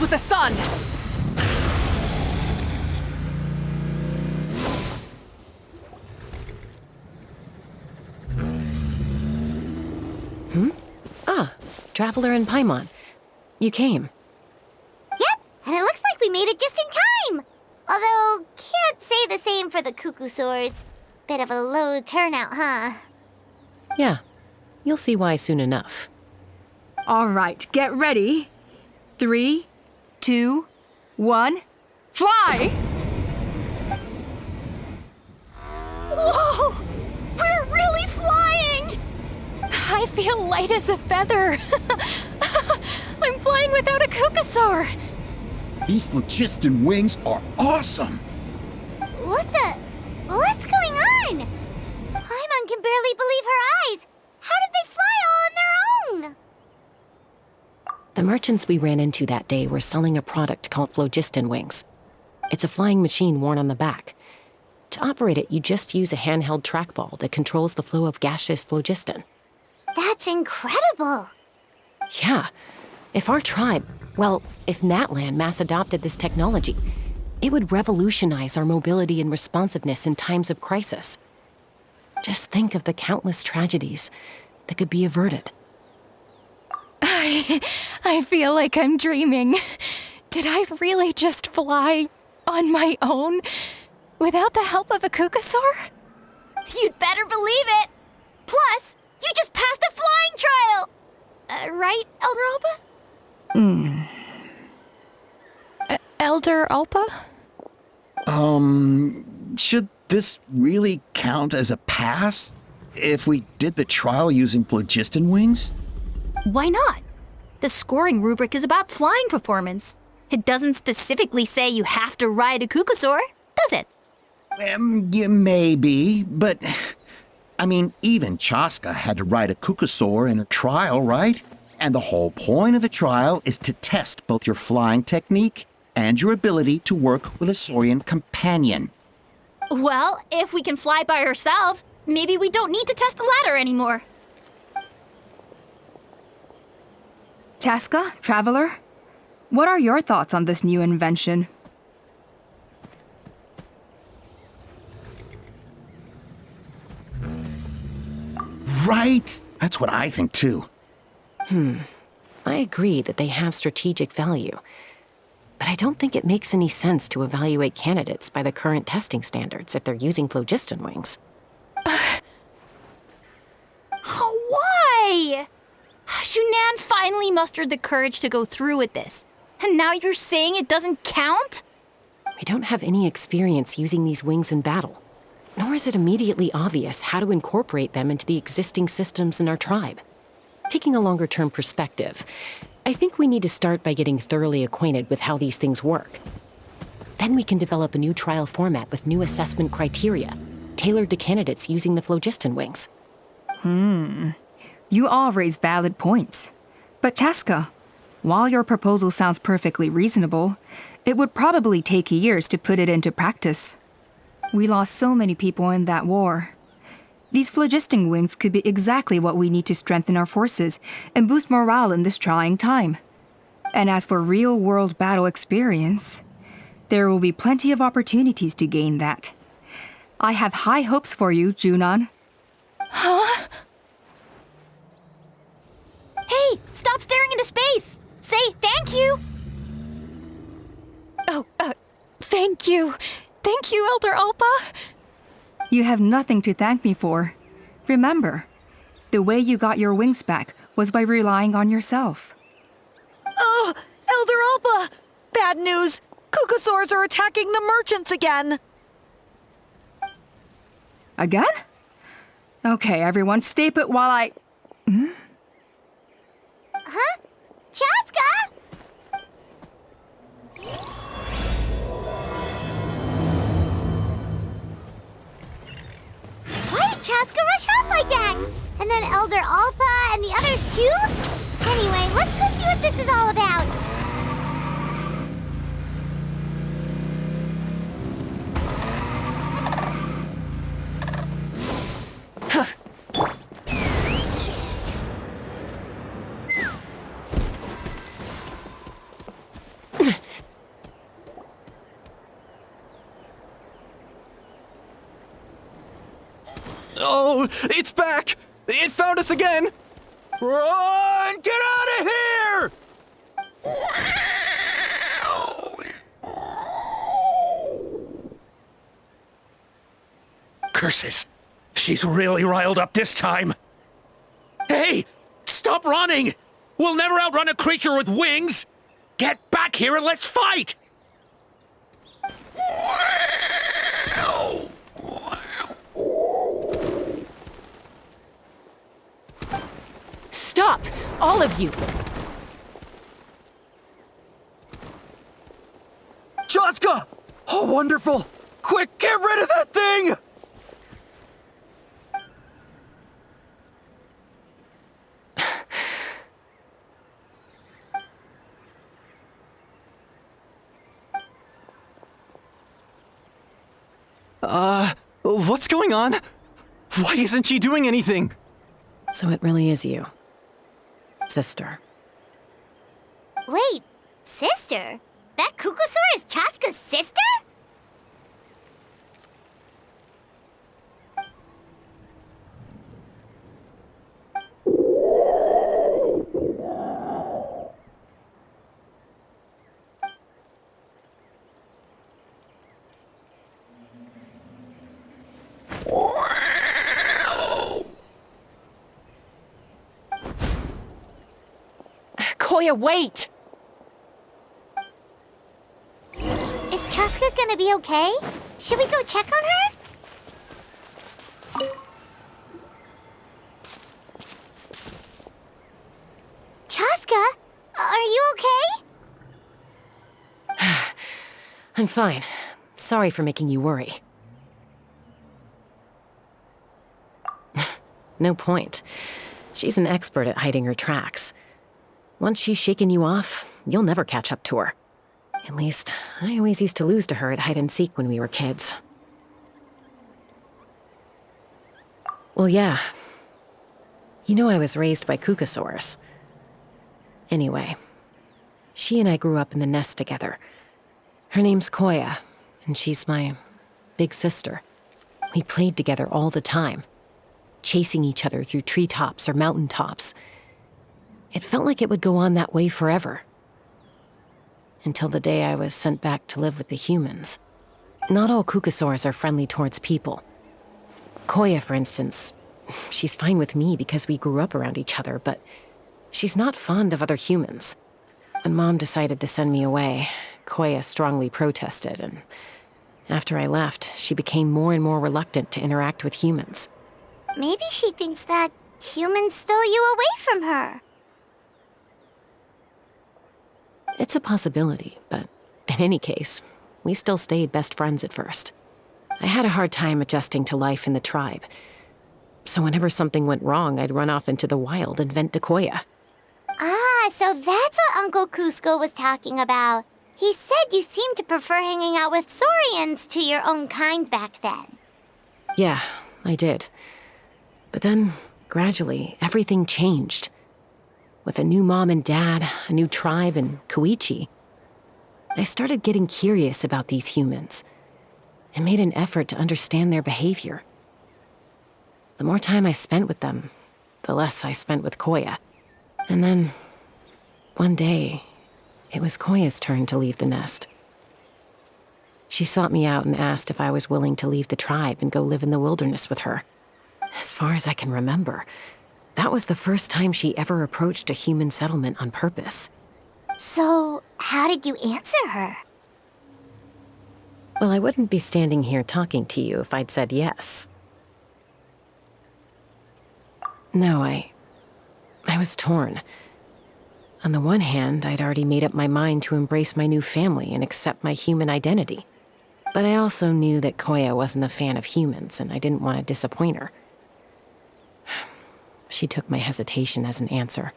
with the sun! Traveler and Paimon. You came. Yep, and it looks like we made it just in time! Although, can't say the same for the Cuckoosaurs. Bit of a low turnout, huh? Yeah, you'll see why soon enough. All right, get ready. 3, 2, 1, fly! Whoa! We're really flying! I feel light as a feather. I'm flying without a Cuckoosaur. These phlogiston wings are awesome! What's going on? Paimon can barely believe her eyes. How did they fly all on their own? The merchants we ran into that day were selling a product called phlogiston wings. It's a flying machine worn on the back. To operate it, you just use a handheld trackball that controls the flow of gaseous phlogiston. That's incredible. Yeah. If our tribe, if Natlan mass adopted this technology, it would revolutionize our mobility and responsiveness in times of crisis. Just think of the countless tragedies that could be averted. I feel like I'm dreaming. Did I really just fly on my own without the help of a Cuckoosaur? You'd better believe it. Plus, you just passed the flying trial. Right, Elder Alpa? Elder Alpa? Should this really count as a pass? If we did the trial using phlogiston wings? Why not? The scoring rubric is about flying performance. It doesn't specifically say you have to ride a Cuckoosaur, does it? Yeah, maybe, but... I mean, even Chasca had to ride a Cuckoosaur in a trial, right? And the whole point of the trial is to test both your flying technique and your ability to work with a Saurian companion. Well, if we can fly by ourselves, maybe we don't need to test the ladder anymore. Chasca, Traveler, what are your thoughts on this new invention? Right? That's what I think too. I agree that they have strategic value, but I don't think it makes any sense to evaluate candidates by the current testing standards if they're using phlogiston wings. Why? Shunan finally mustered the courage to go through with this, and now you're saying it doesn't count? We don't have any experience using these wings in battle, nor is it immediately obvious how to incorporate them into the existing systems in our tribe. Taking a longer-term perspective, I think we need to start by getting thoroughly acquainted with how these things work. Then we can develop a new trial format with new assessment criteria, tailored to candidates using the phlogiston wings. You all raise valid points. But Chasca, while your proposal sounds perfectly reasonable, it would probably take years to put it into practice. We lost so many people in that war. These phlogiston wings could be exactly what we need to strengthen our forces and boost morale in this trying time. And as for real-world battle experience, there will be plenty of opportunities to gain that. I have high hopes for you, Junon. Huh? Hey, stop staring into space! Say thank you! Oh, thank you. Thank you, Elder Alpa. You have nothing to thank me for. Remember, the way you got your wings back was by relying on yourself. Oh, Elder Alpa! Bad news! Cuckoosaurs are attacking the merchants again! Again? Okay, everyone, stay put while I... Huh? Chasca? Why did Chasca rush off like that? And then Elder Alpa and the others too? Anyway, let's go see what this is all about. no! It's back! It found us again! Run! Get out of here! Curses. She's really riled up this time. Hey! Stop running! We'll never outrun a creature with wings! Get back here and let's fight! Stop! All of you! Chasca! Oh, wonderful! Quick, get rid of that thing! What's going on? Why isn't she doing anything? So it really is you, sister. Wait, sister? That Kukusaur is Chasca's sister? Koya, wait! Is Chasca gonna be okay? Should we go check on her? Chasca, are you okay? I'm fine. Sorry for making you worry. No point. She's an expert at hiding her tracks. Once she's shaken you off, you'll never catch up to her. At least, I always used to lose to her at hide-and-seek when we were kids. Well, yeah. You know I was raised by Kukusaurs. Anyway, she and I grew up in the nest together. Her name's Koya, and she's my big sister. We played together all the time, chasing each other through treetops or mountaintops. It felt like it would go on that way forever. Until the day I was sent back to live with the humans. Not all Kukusaurs are friendly towards people. Koya, for instance, she's fine with me because we grew up around each other, but she's not fond of other humans. When Mom decided to send me away, Koya strongly protested, and after I left, she became more and more reluctant to interact with humans. Maybe she thinks that humans stole you away from her. It's a possibility, but in any case, we still stayed best friends at first. I had a hard time adjusting to life in the tribe. So whenever something went wrong, I'd run off into the wild and vent to Koya. Ah, so that's what Uncle Cusco was talking about. He said you seemed to prefer hanging out with Saurians to your own kind back then. Yeah, I did. But then, gradually, everything changed. With a new mom and dad, a new tribe, and Koichi, I started getting curious about these humans and made an effort to understand their behavior. The more time I spent with them, the less I spent with Koya. And then, one day, it was Koya's turn to leave the nest. She sought me out and asked if I was willing to leave the tribe and go live in the wilderness with her. As far as I can remember, that was the first time she ever approached a human settlement on purpose. So, how did you answer her? Well, I wouldn't be standing here talking to you if I'd said yes. No, I was torn. On the one hand, I'd already made up my mind to embrace my new family and accept my human identity. But I also knew that Koya wasn't a fan of humans, and I didn't want to disappoint her. She took my hesitation as an answer.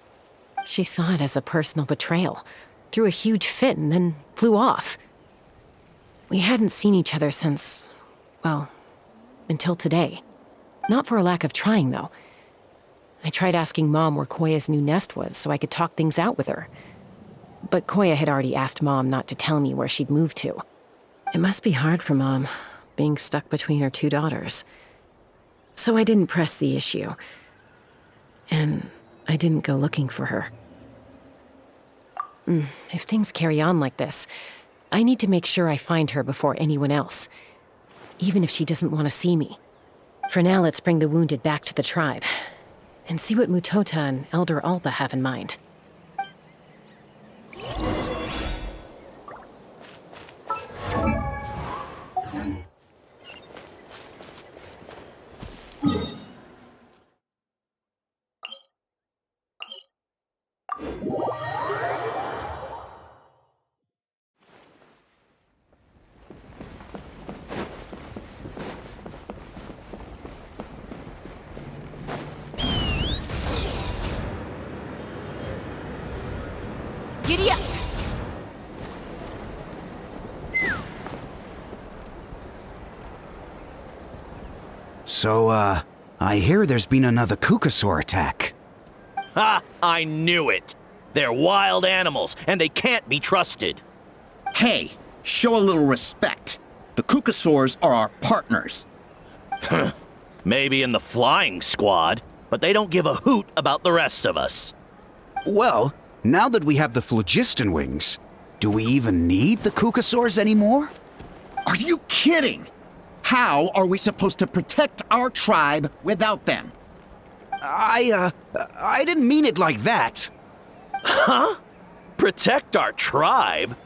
She saw it as a personal betrayal, threw a huge fit, and then flew off. We hadn't seen each other since, well, until today. Not for a lack of trying, though. I tried asking Mom where Koya's new nest was so I could talk things out with her. But Koya had already asked Mom not to tell me where she'd moved to. It must be hard for Mom, being stuck between her two daughters. So I didn't press the issue. And I didn't go looking for her. If things carry on like this, I need to make sure I find her before anyone else. Even if she doesn't want to see me. For now, let's bring the wounded back to the tribe. And see what Mutota and Elder Alba have in mind. Giddy up! So, I hear there's been another Kukasaur attack. Ha! I knew it! They're wild animals, and they can't be trusted. Hey, show a little respect. The Kukasaurs are our partners. Maybe in the flying squad, but they don't give a hoot about the rest of us. Well, now that we have the phlogiston wings, do we even need the Kukasaurs anymore? Are you kidding? How are we supposed to protect our tribe without them? I didn't mean it like that. Huh? Protect our tribe?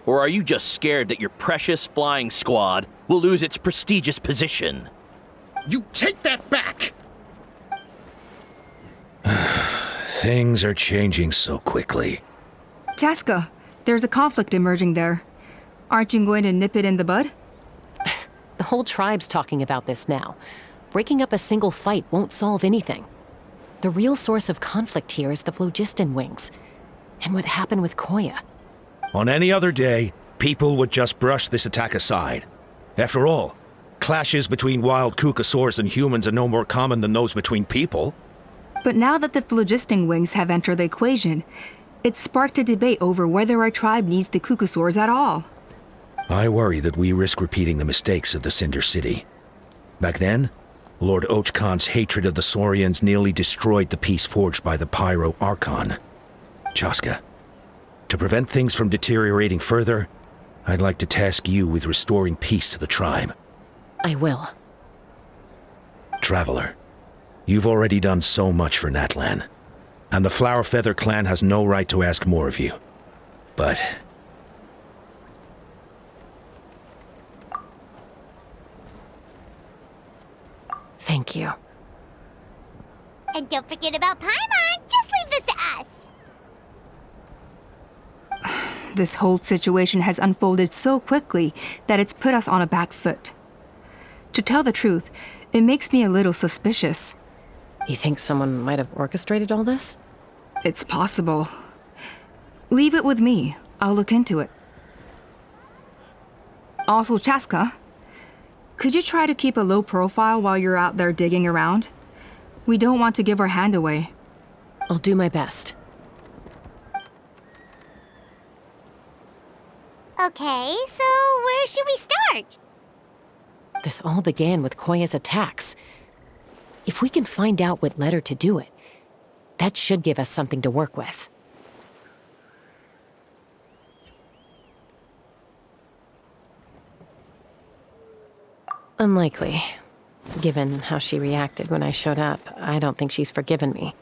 Or are you just scared that your precious flying squad will lose its prestigious position? You take that back! Things are changing so quickly. Chasca, there's a conflict emerging there. Aren't you going to nip it in the bud? The whole tribe's talking about this now. Breaking up a single fight won't solve anything. The real source of conflict here is the phlogiston wings. And what happened with Koya. On any other day, people would just brush this attack aside. After all, clashes between wild Kukasaurs and humans are no more common than those between people. But now that the phlogiston wings have entered the equation, it's sparked a debate over whether our tribe needs the Kukasaurs at all. I worry that we risk repeating the mistakes of the Cinder City. Back then, Lord Ochkon's hatred of the Saurians nearly destroyed the peace forged by the Pyro Archon. Chasca, to prevent things from deteriorating further, I'd like to task you with restoring peace to the tribe. I will. Traveler, you've already done so much for Natlan, and the Flower Feather clan has no right to ask more of you. But thank you. And don't forget about Paimon. Just leave this to us. This whole situation has unfolded so quickly that it's put us on a back foot. To tell the truth, it makes me a little suspicious. You think someone might have orchestrated all this? It's possible. Leave it with me. I'll look into it. Also, Chasca, could you try to keep a low profile while you're out there digging around? We don't want to give our hand away. I'll do my best. Okay, so where should we start? This all began with Koya's attacks. If we can find out what led her to do it, that should give us something to work with. Unlikely. Given how she reacted when I showed up, I don't think she's forgiven me.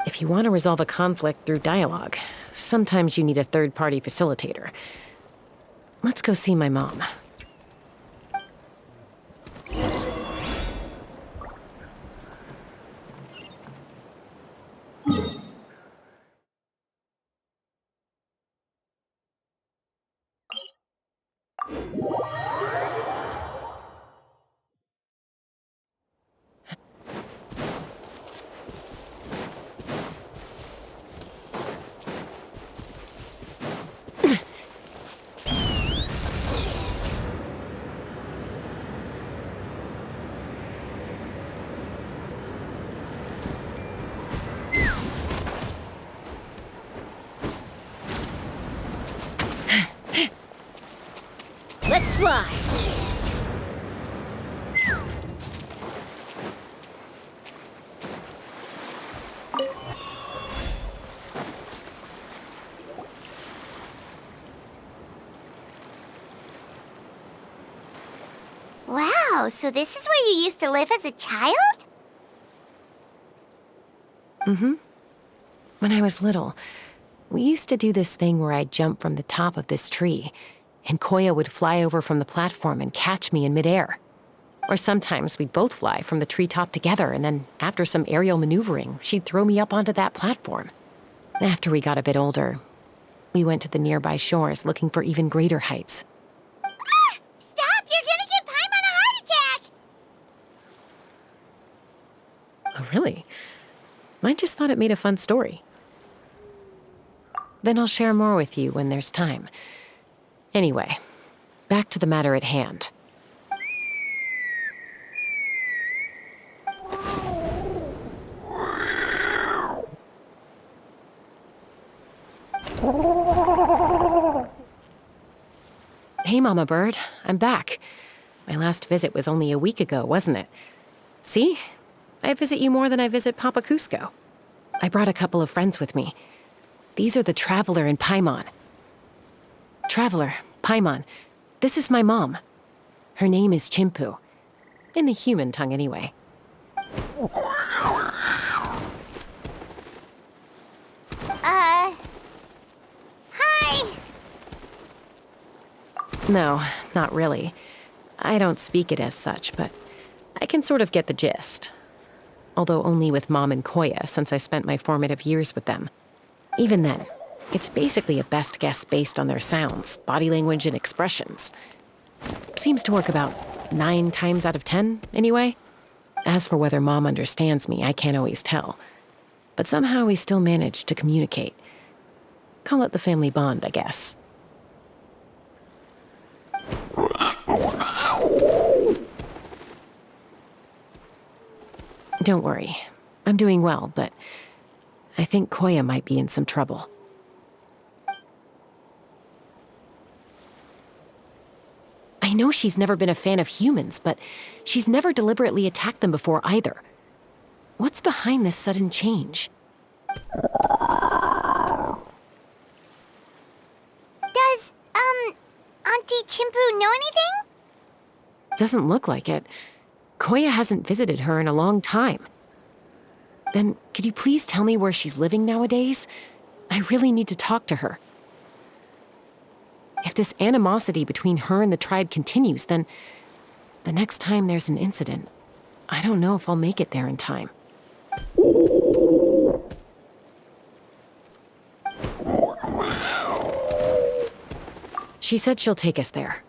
If you want to resolve a conflict through dialogue, sometimes you need a third-party facilitator. Let's go see my mom. Let's fly! Wow, so this is where you used to live as a child? When I was little, we used to do this thing where I'd jump from the top of this tree, and Koya would fly over from the platform and catch me in midair. Or sometimes we'd both fly from the treetop together, and then after some aerial maneuvering, she'd throw me up onto that platform. After we got a bit older, we went to the nearby shores looking for even greater heights. Ah! Stop! You're gonna give Paimon a heart attack! Oh, really? I just thought it made a fun story. Then I'll share more with you when there's time. Anyway, back to the matter at hand. Hey, Mama Bird, I'm back. My last visit was only a week ago, wasn't it? See? I visit you more than I visit Papa Cusco. I brought a couple of friends with me. These are the Traveler and Paimon. Traveler, Paimon, this is my mom. Her name is Chimpu. In the human tongue, anyway. Hi! No, not really. I don't speak it as such, but I can sort of get the gist. Although only with Mom and Koya, since I spent my formative years with them. Even then, it's basically a best guess based on their sounds, body language, and expressions. Seems to work about 9 times out of 10, anyway. As for whether Mom understands me, I can't always tell. But somehow we still manage to communicate. Call it the family bond, I guess. Don't worry. I'm doing well, but I think Koya might be in some trouble. I know she's never been a fan of humans, but she's never deliberately attacked them before either. What's behind this sudden change? Does, Auntie Chimpu know anything? Doesn't look like it. Koya hasn't visited her in a long time. Then, could you please tell me where she's living nowadays? I really need to talk to her. If this animosity between her and the tribe continues, then the next time there's an incident, I don't know if I'll make it there in time. She said she'll take us there.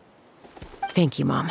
Thank you, Mom.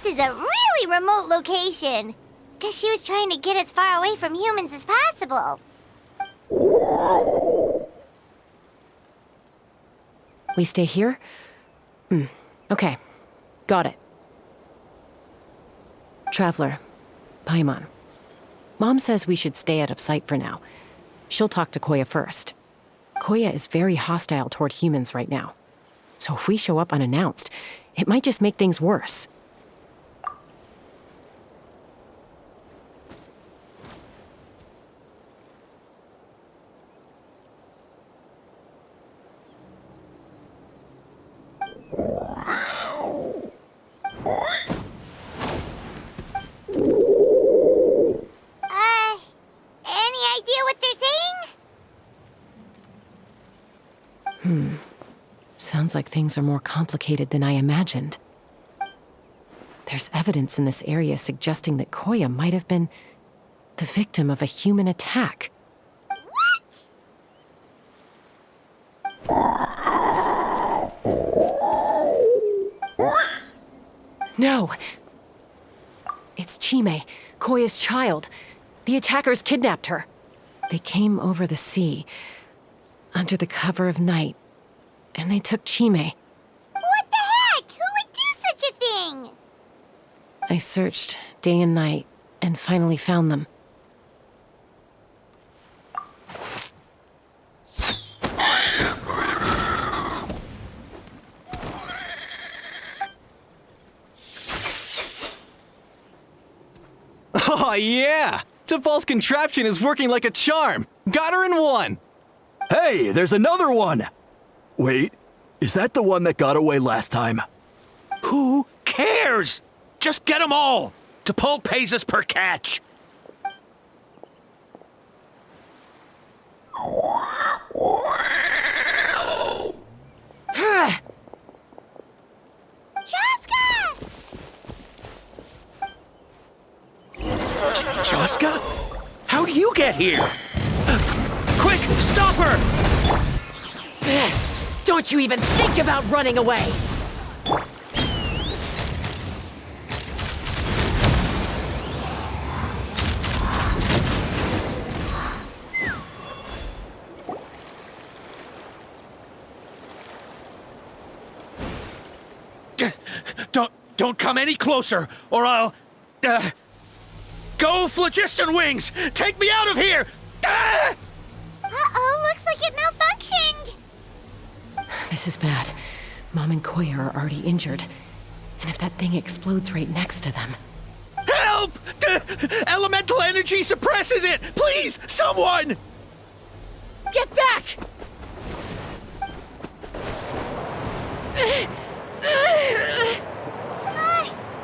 this is a really remote location. Guess she was trying to get as far away from humans as possible. We stay here? Okay. Got it. Traveler, Paimon. Mom says we should stay out of sight for now. She'll talk to Koya first. Koya is very hostile toward humans right now. So if we show up unannounced, it might just make things worse. Any idea what they're saying? Sounds like things are more complicated than I imagined. There's evidence in this area suggesting that Koya might have been the victim of a human attack. No! It's Chime, Koya's child. The attackers kidnapped her. They came over the sea, under the cover of night, and they took Chime. What the heck? Who would do such a thing? I searched day and night, and finally found them. Oh, yeah! T'Pol's contraption is working like a charm! Got her in one! Hey, there's another one! Wait, is that the one that got away last time? Who cares? Just get them all! T'Pol pays us per catch! Chasca! Chasca? How do you get here? Quick, stop her! Don't you even think about running away! Don't come any closer, or I'll... Go, Phlogiston Wings! Take me out of here! Ah! Uh-oh, looks like it malfunctioned. This is bad. Mom and Koya are already injured. And if that thing explodes right next to them... Help! Elemental energy suppresses it! Please, someone! Get back!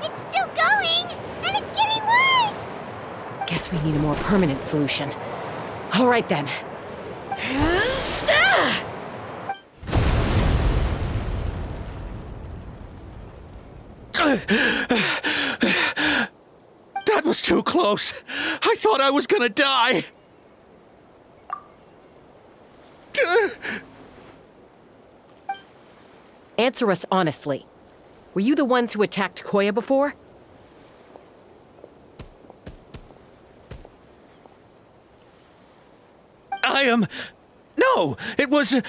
It's still going, and it's getting worse. Guess we need a more permanent solution. All right then. That was too close. I thought I was gonna die. Answer us honestly. Were you the ones who attacked Koya before? I am... No, it was...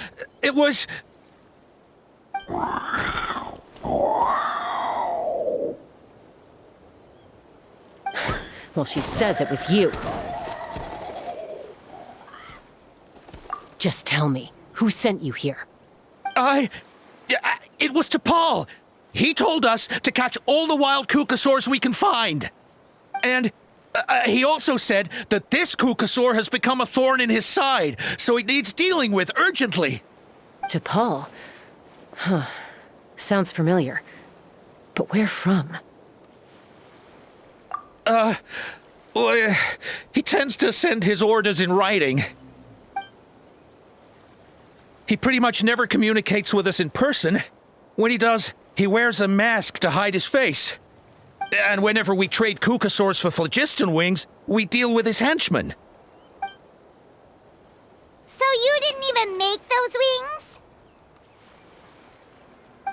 Well, she says it was you. Just tell me, who sent you here? It was T'Pol. He told us to catch all the wild Kukasaurs we can find. And he also said that this Kukasaur has become a thorn in his side, so it needs dealing with urgently. T'Pol? Huh. Sounds familiar. But where from? Well, he tends to send his orders in writing. He pretty much never communicates with us in person. When he does, he wears a mask to hide his face. And whenever we trade Kukasaurs for Phlogiston Wings, we deal with his henchmen. So you didn't even make those wings?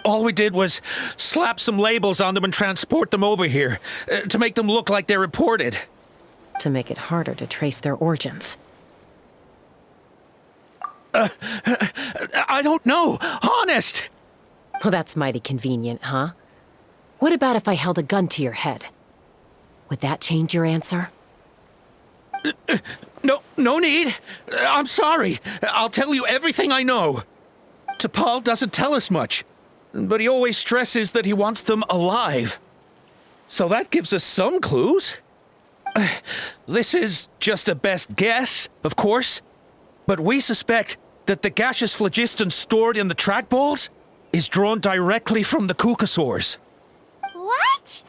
All we did was slap some labels on them and transport them over here, to make them look like they're imported. To make it harder to trace their origins. I don't know, honest! Well, that's mighty convenient, huh? What about if I held a gun to your head? Would that change your answer? No need. I'm sorry. I'll tell you everything I know. T'Pol doesn't tell us much, but he always stresses that he wants them alive. So that gives us some clues. This is just a best guess, of course, but we suspect that the gaseous phlogiston stored in the track balls is drawn directly from the Kukasaurs. What?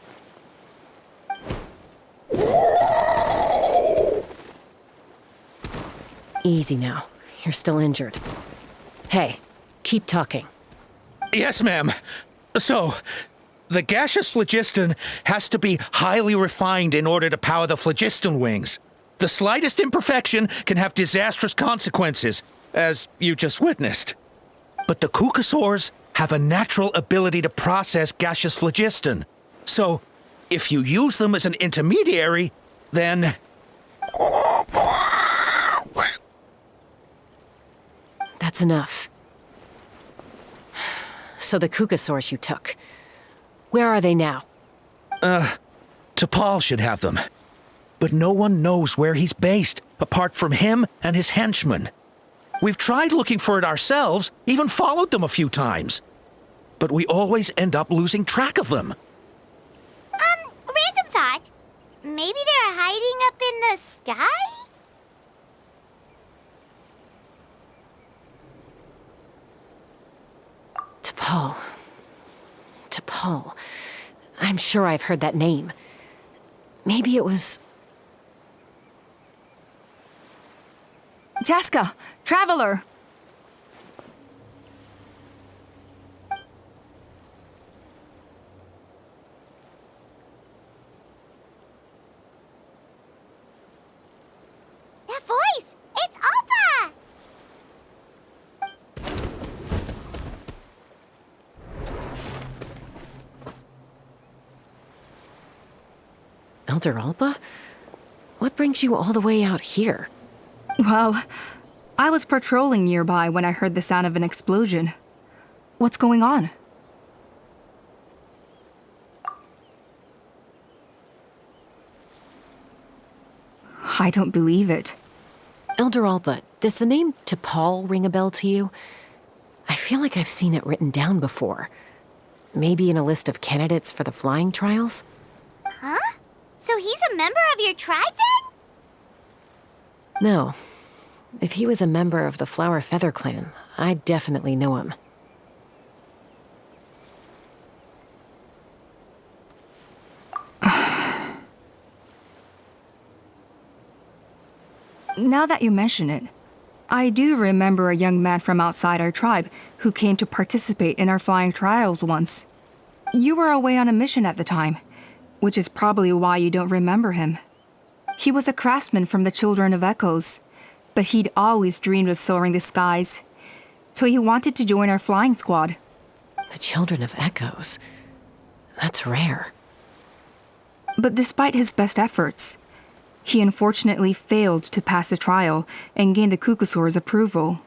Easy now. You're still injured. Hey, keep talking. Yes, ma'am. So, the gaseous phlogiston has to be highly refined in order to power the phlogiston wings. The slightest imperfection can have disastrous consequences, as you just witnessed. But the Kukasaurs have a natural ability to process gaseous phlogiston. So, if you use them as an intermediary, then... That's enough. So the Kukasaurs you took. Where are they now? T'Pol should have them. But no one knows where he's based, apart from him and his henchmen. We've tried looking for it ourselves, even followed them a few times. But we always end up losing track of them. Random thought. Maybe they're hiding up in the sky? T'Pol. I'm sure I've heard that name. Maybe it was... Chasca! Traveler! That voice! It's Alpa! Elder Alpa? What brings you all the way out here? Well, I was patrolling nearby when I heard the sound of an explosion. What's going on? I don't believe it. Elder Alpa, does the name T'Pol ring a bell to you? I feel like I've seen it written down before. Maybe in a list of candidates for the flying trials? Huh? So he's a member of your tribe then? No. If he was a member of the Flower Feather clan, I'd definitely know him. Now that you mention it, I do remember a young man from outside our tribe who came to participate in our flying trials once. You were away on a mission at the time, which is probably why you don't remember him. He was a craftsman from the Children of Echoes, but he'd always dreamed of soaring the skies, so he wanted to join our flying squad. The Children of Echoes? That's rare. But despite his best efforts, he unfortunately failed to pass the trial and gain the Kukasaur's approval.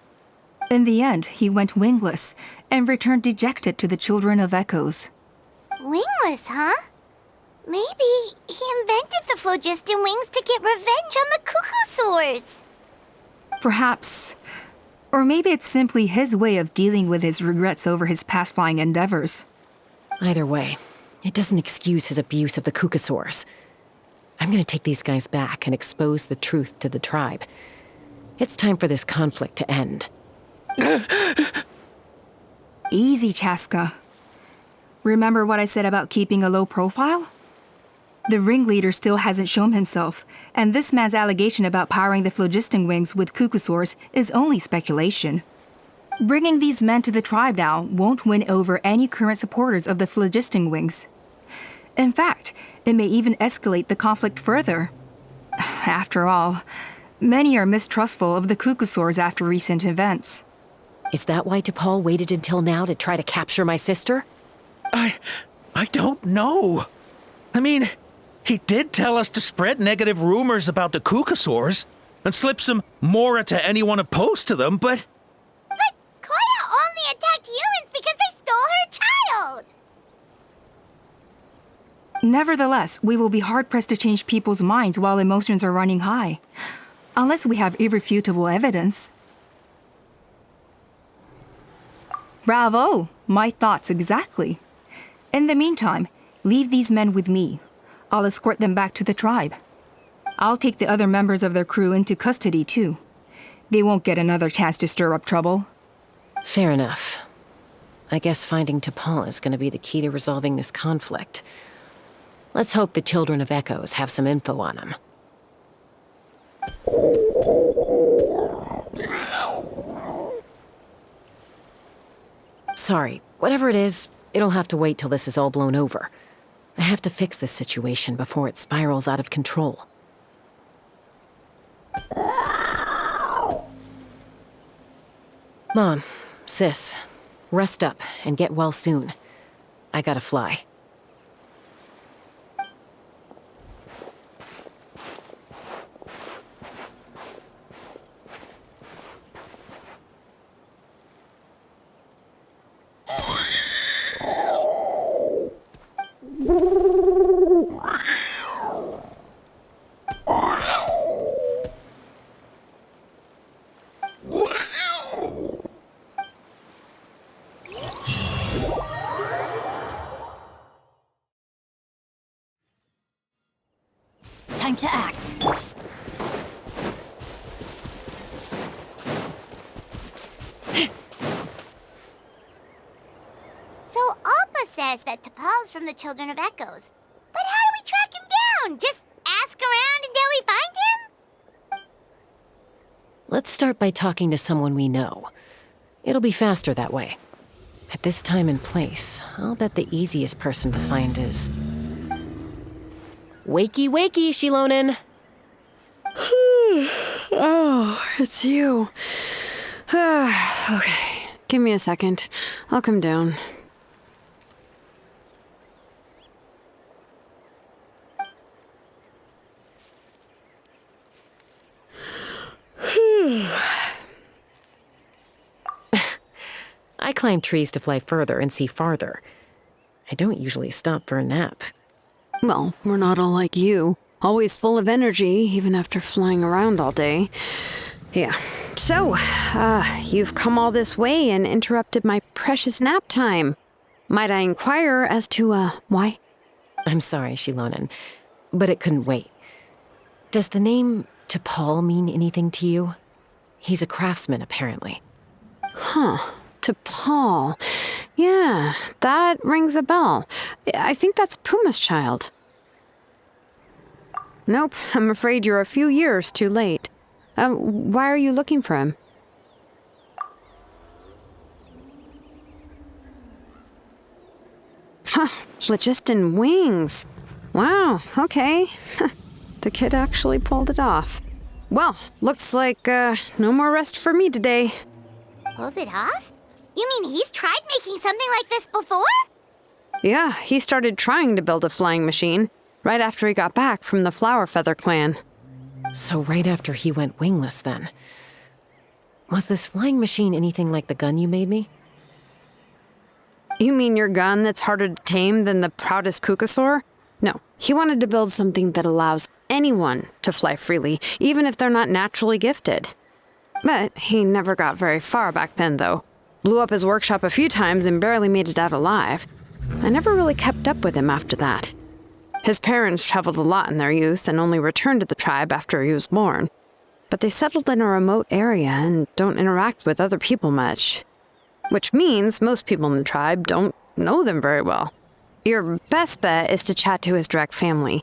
In the end, he went wingless and returned dejected to the Children of Echoes. Wingless, huh? Maybe he invented the phlogiston wings to get revenge on the Kukasaurs. Perhaps. Or maybe it's simply his way of dealing with his regrets over his past flying endeavors. Either way, it doesn't excuse his abuse of the Kukasaurs. I'm gonna take these guys back and expose the truth to the tribe. It's time for this conflict to end. Easy, Chasca. Remember what I said about keeping a low profile? The ringleader still hasn't shown himself, and this man's allegation about powering the phlogiston wings with Kukasaurs is only speculation. Bringing these men to the tribe now won't win over any current supporters of the phlogiston wings. In fact, it may even escalate the conflict further. After all, many are mistrustful of the Kukasaurs after recent events. Is that why T'Pol waited until now to try to capture my sister? I don't know. I mean, he did tell us to spread negative rumors about the Kukasaurs and slip some Mora to anyone opposed to them, but... But Koya only attacked humans because they stole her child! Nevertheless, we will be hard-pressed to change people's minds while emotions are running high. Unless we have irrefutable evidence. Bravo! My thoughts exactly. In the meantime, leave these men with me. I'll escort them back to the tribe. I'll take the other members of their crew into custody, too. They won't get another chance to stir up trouble. Fair enough. I guess finding T'Pol is going to be the key to resolving this conflict. Let's hope the Children of Echoes have some info on him. Sorry, whatever it is, it'll have to wait till this is all blown over. I have to fix this situation before it spirals out of control. Mom, sis, rest up and get well soon. I gotta fly. Time to act. So Appa says that T'Pol's from the Children of Echoes. But how do we track him down? Just ask around until we find him? Let's start by talking to someone we know. It'll be faster that way. At this time and place, I'll bet the easiest person to find is... Wakey, wakey, Shilonen! Oh, it's you. Okay, give me a second. I'll come down. I climb trees to fly further and see farther. I don't usually stop for a nap. Well, we're not all like you. Always full of energy, even after flying around all day. Yeah. So, you've come all this way and interrupted my precious nap time. Might I inquire as to, why? I'm sorry, Shilonen, but it couldn't wait. Does the name T'Pol mean anything to you? He's a craftsman, apparently. Huh. T'Pol. Yeah, that rings a bell. I think that's Puma's child. Nope, I'm afraid you're a few years too late. Why are you looking for him? Huh, phlogiston wings. Wow, okay. The kid actually pulled it off. Well, looks like, no more rest for me today. Pulled it off? You mean he's tried making something like this before? Yeah, he started trying to build a flying machine right after he got back from the Flower Feather clan. So right after he went wingless, then. Was this flying machine anything like the gun you made me? You mean your gun that's harder to tame than the proudest Kukasaur? No, he wanted to build something that allows anyone to fly freely, even if they're not naturally gifted. But he never got very far back then, though. Blew up his workshop a few times and barely made it out alive. I never really kept up with him after that. His parents traveled a lot in their youth and only returned to the tribe after he was born. But they settled in a remote area and don't interact with other people much. Which means most people in the tribe don't know them very well. Your best bet is to chat to his direct family.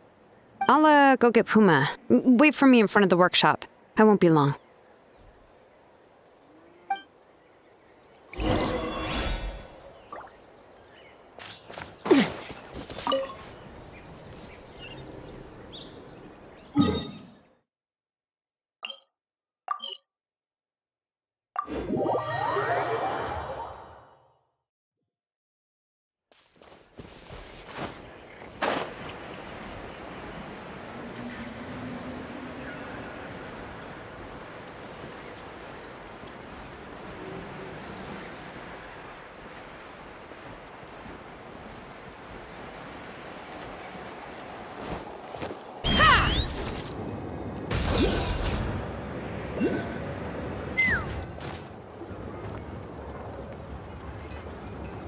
I'll, go get Puma. Wait for me in front of the workshop. I won't be long.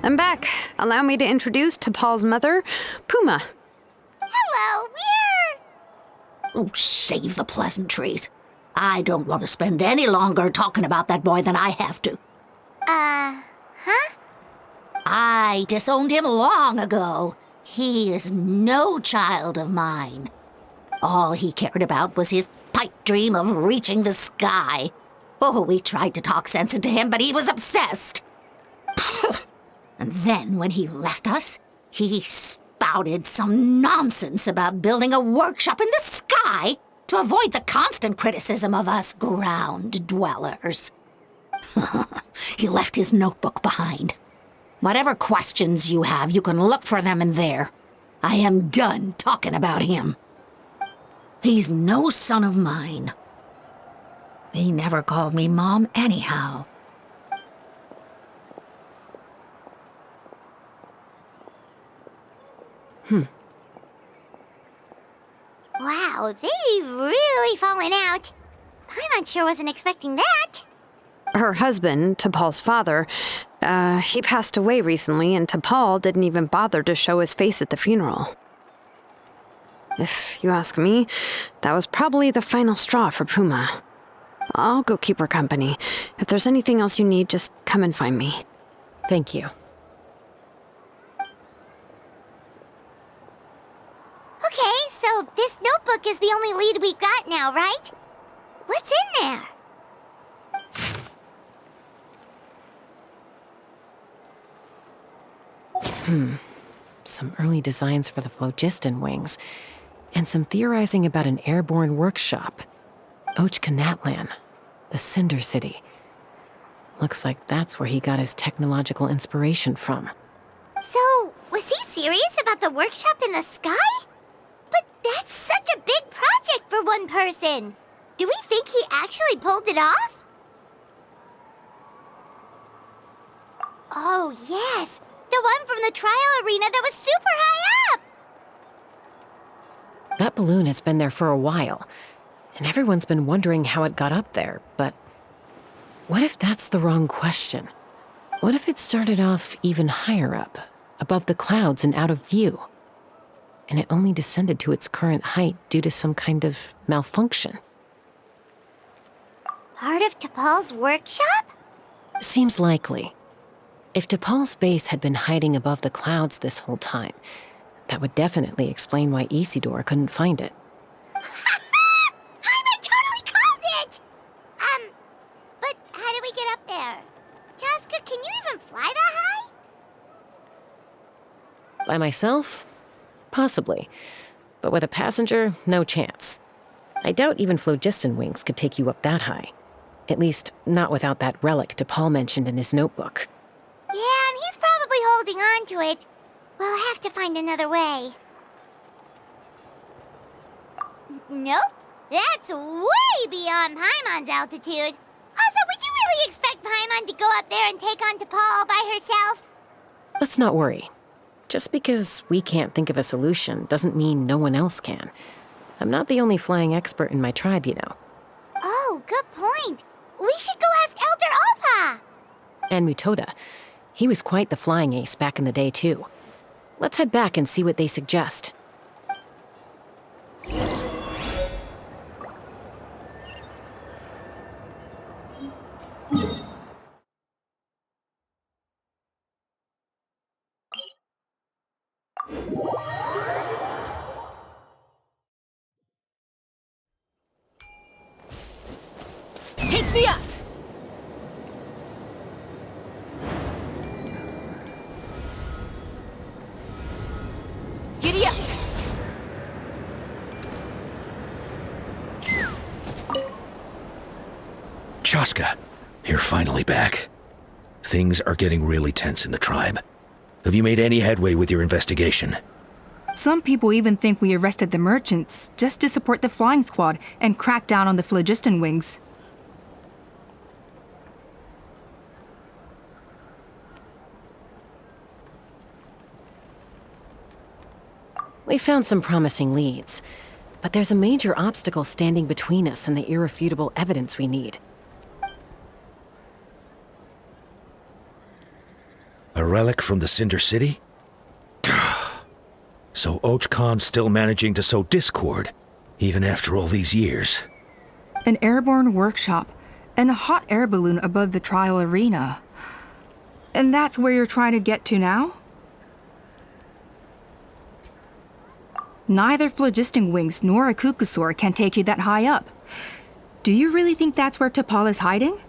I'm back. Allow me to introduce T'Pol's mother, Puma. Hello, we're... Oh, save the pleasantries. I don't want to spend any longer talking about that boy than I have to. Huh? I disowned him long ago. He is no child of mine. All he cared about was his pipe dream of reaching the sky. Oh, we tried to talk sense into him, but he was obsessed. And then when he left us, he spouted some nonsense about building a workshop in the sky to avoid the constant criticism of us ground dwellers. He left his notebook behind. Whatever questions you have, you can look for them in there. I am done talking about him. He's no son of mine. He never called me Mom anyhow. Wow, they've really fallen out. Paimon sure wasn't expecting that. Her husband, T'Pol's father, he passed away recently, and T'Pol didn't even bother to show his face at the funeral. If you ask me, that was probably the final straw for Puma. I'll go keep her company. If there's anything else you need, just come and find me. Thank you. Okay, so this notebook is the only lead we've got now, right? What's in there? Some early designs for the phlogiston wings, and some theorizing about an airborne workshop. Natlan, the Cinder City. Looks like that's where he got his technological inspiration from. So, was he serious about the workshop in the sky? But that's such a big project for one person. Do we think he actually pulled it off? Oh, yes. The one from the trial arena that was super high up! That balloon has been there for a while, and everyone's been wondering how it got up there, but what if that's the wrong question? What if it started off even higher up, above the clouds and out of view, and it only descended to its current height due to some kind of malfunction? Part of T'Pol's workshop? Seems likely. If T'Pol's base had been hiding above the clouds this whole time, that would definitely explain why Isidore couldn't find it. I totally called it! But how do we get up there? Chasca, can you even fly that high? By myself? Possibly. But with a passenger, no chance. I doubt even phlogiston wings could take you up that high. At least, not without that relic T'Pol mentioned in his notebook. Yeah, and he's probably holding on to it. We'll have to find another way. Nope. That's way beyond Paimon's altitude. Also, would you really expect Paimon to go up there and take on T'Pol all by herself? Let's not worry. Just because we can't think of a solution doesn't mean no one else can. I'm not the only flying expert in my tribe, you know. Oh, good point. We should go ask Elder Alpa. And Mutoda. He was quite the flying ace back in the day, too. Let's head back and see what they suggest. Take me up! Giddy up! Chasca, you're finally back. Things are getting really tense in the tribe. Have you made any headway with your investigation? Some people even think we arrested the merchants just to support the flying squad and crack down on the phlogiston wings. We found some promising leads, but there's a major obstacle standing between us and the irrefutable evidence we need. A A relic from the Cinder City? So Och Khan's still managing to sow discord, even after all these years. An airborne workshop and a hot air balloon above the trial arena. And that's where you're trying to get to now? Neither phlogiston wings nor a Kukusaur can take you that high up. Do you really think that's where T'Pol is hiding?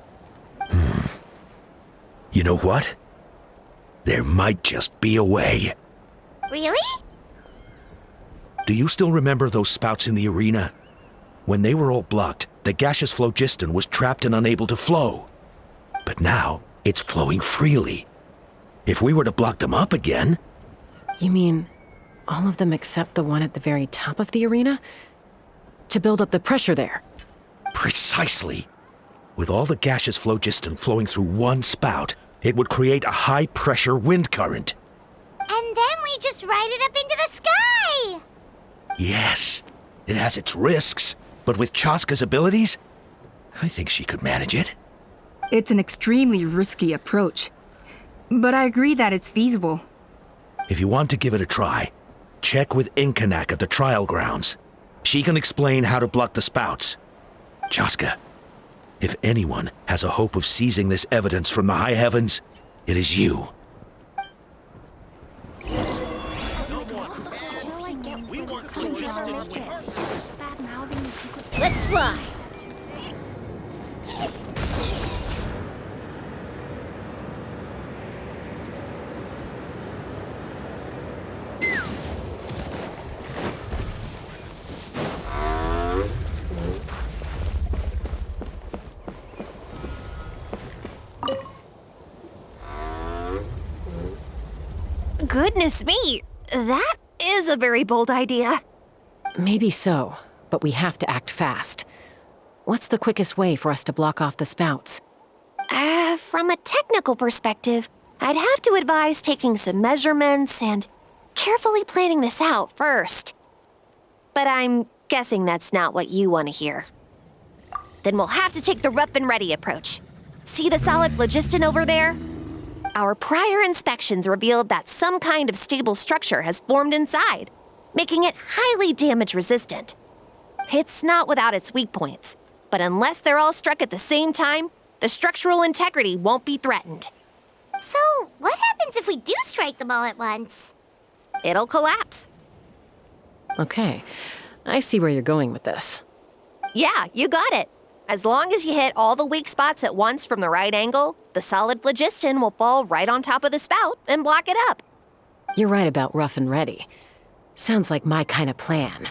You know what? There might just be a way. Really? Do you still remember those spouts in the arena? When they were all blocked, the gaseous phlogiston was trapped and unable to flow. But now, it's flowing freely. If we were to block them up again... You mean all of them except the one at the very top of the arena? To build up the pressure there? Precisely. With all the gaseous phlogiston flowing through one spout, it would create a high-pressure wind current. And then we just ride it up into the sky! Yes, it has its risks, but with Chasca's abilities, I think she could manage it. It's an extremely risky approach, but I agree that it's feasible. If you want to give it a try, check with Inkanak at the trial grounds. She can explain how to block the spouts. Chasca, if anyone has a hope of seizing this evidence from the high heavens, it is you. Let's ride. Goodness me, that is a very bold idea. Maybe so, but we have to act fast. What's the quickest way for us to block off the spouts? From a technical perspective, I'd have to advise taking some measurements and carefully planning this out first. But I'm guessing that's not what you want to hear. Then we'll have to take the rough and ready approach. See the solid phlogiston over there? Our prior inspections revealed that some kind of stable structure has formed inside, making it highly damage resistant. It's not without its weak points, but unless they're all struck at the same time, the structural integrity won't be threatened. So, what happens if we do strike them all at once? It'll collapse. Okay, I see where you're going with this. Yeah, you got it. As long as you hit all the weak spots at once from the right angle, the solid phlogiston will fall right on top of the spout and block it up. You're right about rough and ready. Sounds like my kind of plan.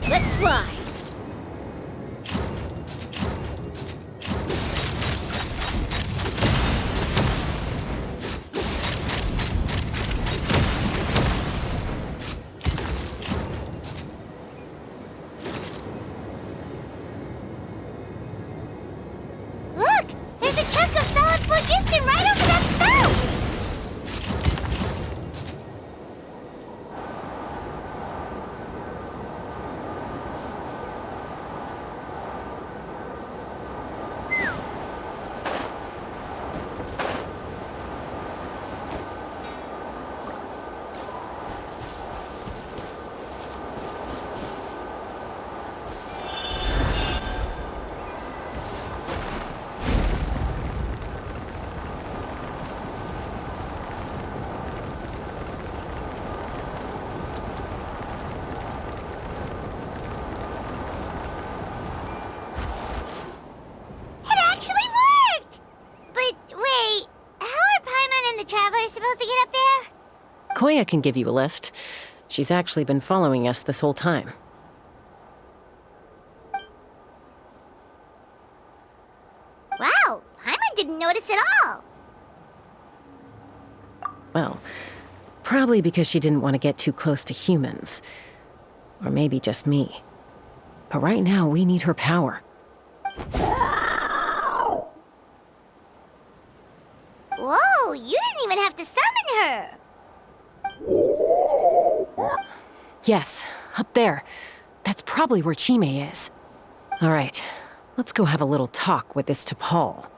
Let's ride. Look! There's a chunk of solid phlogiston right over that spout! Sequoia can give you a lift. She's actually been following us this whole time. Wow, Paimon didn't notice at all. Well, probably because she didn't want to get too close to humans. Or maybe just me. But right now, we need her power. Whoa, you didn't even have to summon her. Yes, up there. That's probably where Chime is. All right, let's go have a little talk with this T'Pol.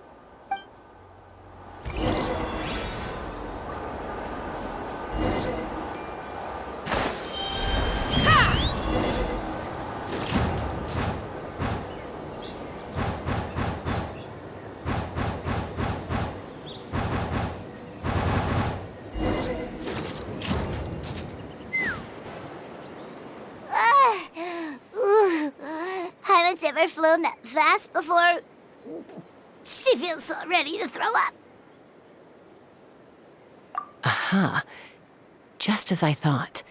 Haven't ever flown that fast before. She feels so ready to throw up. Aha. Just as I thought.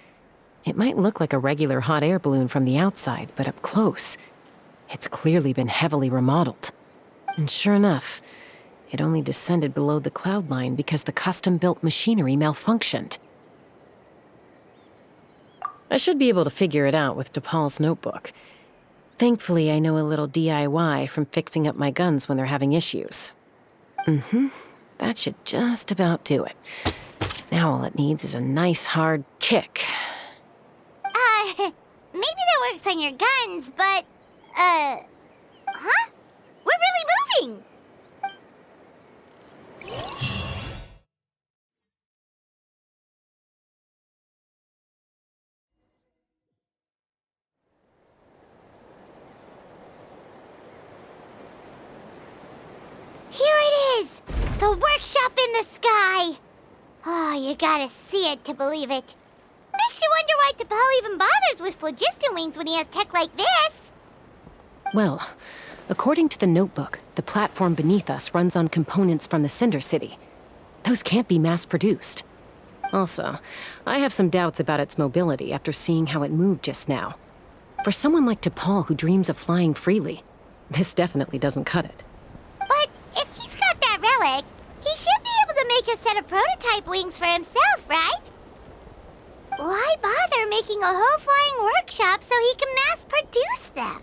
It might look like a regular hot air balloon from the outside, but up close, it's clearly been heavily remodeled. And sure enough, it only descended below the cloud line because the custom-built machinery malfunctioned. I should be able to figure it out with T'Pol's notebook. Thankfully, I know a little DIY from fixing up my guns when they're having issues. That should just about do it. Now all it needs is a nice hard kick. Maybe that works on your guns, but, huh? We're really moving! Here it is! The workshop in the sky! Oh, you gotta see it to believe it. Makes you wonder why T'Pol even bothers with phlogiston wings when he has tech like this. Well, according to the notebook, the platform beneath us runs on components from the Cinder City. Those can't be mass-produced. Also, I have some doubts about its mobility after seeing how it moved just now. For someone like T'Pol who dreams of flying freely, this definitely doesn't cut it. But if he's got that relic, he should be able to make a set of prototype wings for himself, right? Why bother making a whole flying workshop so he can mass-produce them?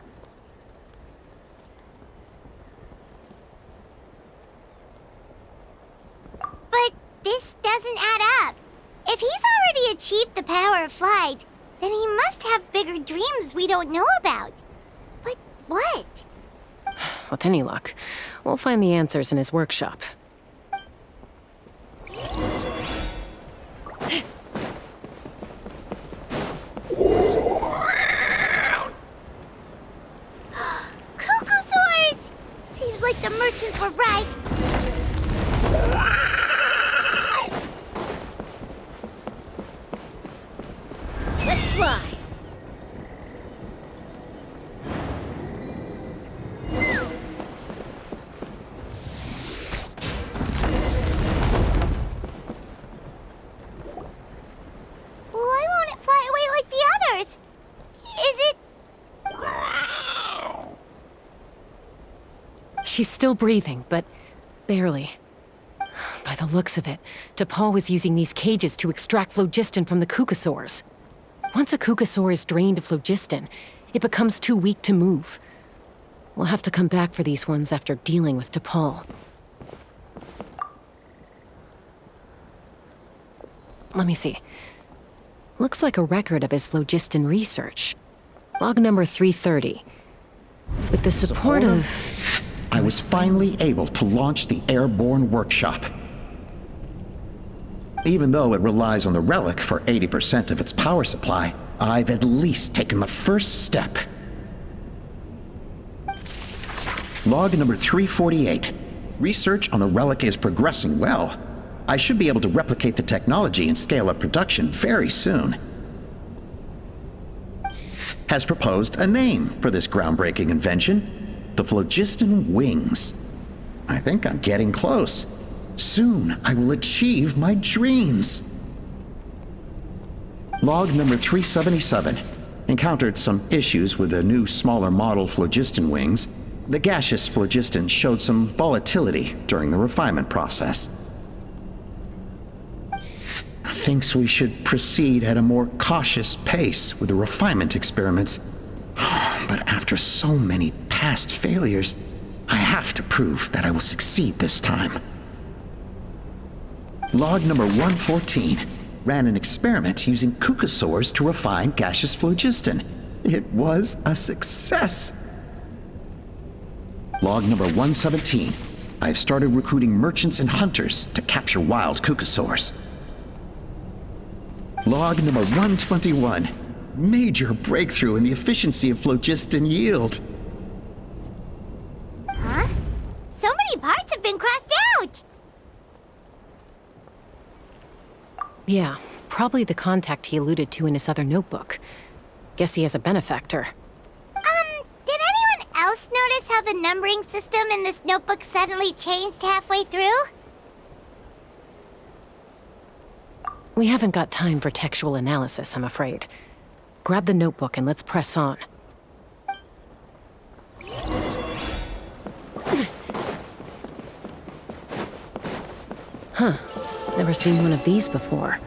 But this doesn't add up. If he's already achieved the power of flight, then he must have bigger dreams we don't know about. But what? With any luck, we'll find the answers in his workshop. Cuckoosaurs! Seems like the merchants were right. Let's fly! Why won't it fly away like the others? Is it... She's still breathing, but barely. By the looks of it, T'Pol was using these cages to extract phlogiston from the Cuckosaurs. Once a Cuckosaur is drained of phlogiston, it becomes too weak to move. We'll have to come back for these ones after dealing with T'Pol. Let me see. Looks like a record of his phlogiston research. Log number 330. With the support of... I was finally able to launch the airborne workshop. Even though it relies on the relic for 80% of its power supply, I've at least taken the first step. Log number 348. Research on the relic is progressing well. I should be able to replicate the technology and scale up production very soon. Has proposed a name for this groundbreaking invention. The phlogiston wings. I think I'm getting close. Soon I will achieve my dreams. Log number 377. Encountered some issues with the new, smaller model phlogiston wings. The gaseous phlogiston showed some volatility during the refinement process. Thinks we should proceed at a more cautious pace with the refinement experiments. But after so many past failures, I have to prove that I will succeed this time. Log number 114. Ran an experiment using kukasaurs to refine gaseous phlogiston. It was a success. Log number 117. I've started recruiting merchants and hunters to capture wild kukasaurs. Log number 121. Major breakthrough in the efficiency of phlogiston yield. Huh? So many parts have been crossed out! Yeah, probably the contact he alluded to in his other notebook. Guess he has a benefactor. Did anyone else notice how the numbering system in this notebook suddenly changed halfway through? We haven't got time for textual analysis, I'm afraid. Grab the notebook and let's press on. Huh. Never seen one of these before.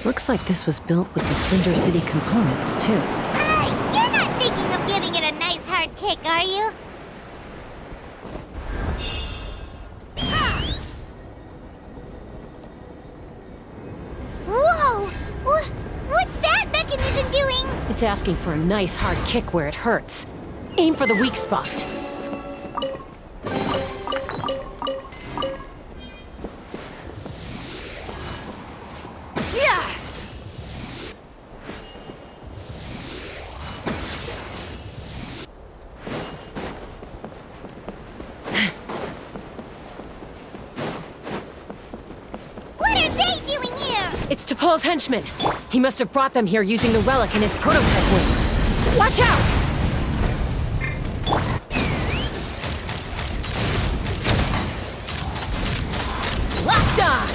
Looks like this was built with the Cinder City components, too. You're not thinking of giving it a nice hard kick, are you? Whoa! What's that mechanism doing? It's asking for a nice hard kick where it hurts. Aim for the weak spot. It's T'Pol's henchmen. He must have brought them here using the relic in his prototype wings. Watch out! Locked on!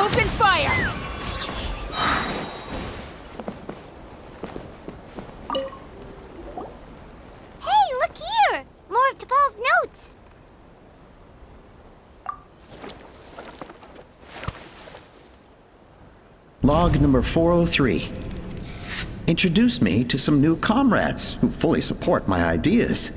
Open fire! Hey, look here! More of T'Pol's notes! Log number 403. Introduced me to some new comrades who fully support my ideas.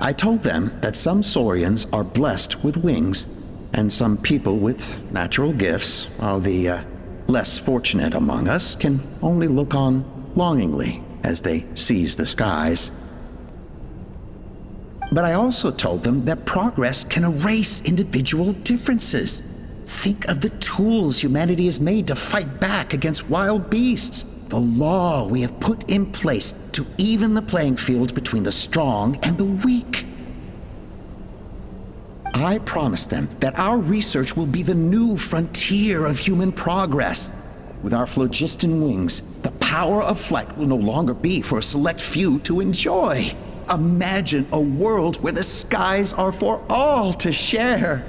I told them that some Saurians are blessed with wings, and some people with natural gifts, while the less fortunate among us can only look on longingly as they seize the skies. But I also told them that progress can erase individual differences. Think of the tools humanity has made to fight back against wild beasts. The law we have put in place to even the playing field between the strong and the weak. I promised them that our research will be the new frontier of human progress. With our phlogiston wings, the power of flight will no longer be for a select few to enjoy. Imagine a world where the skies are for all to share.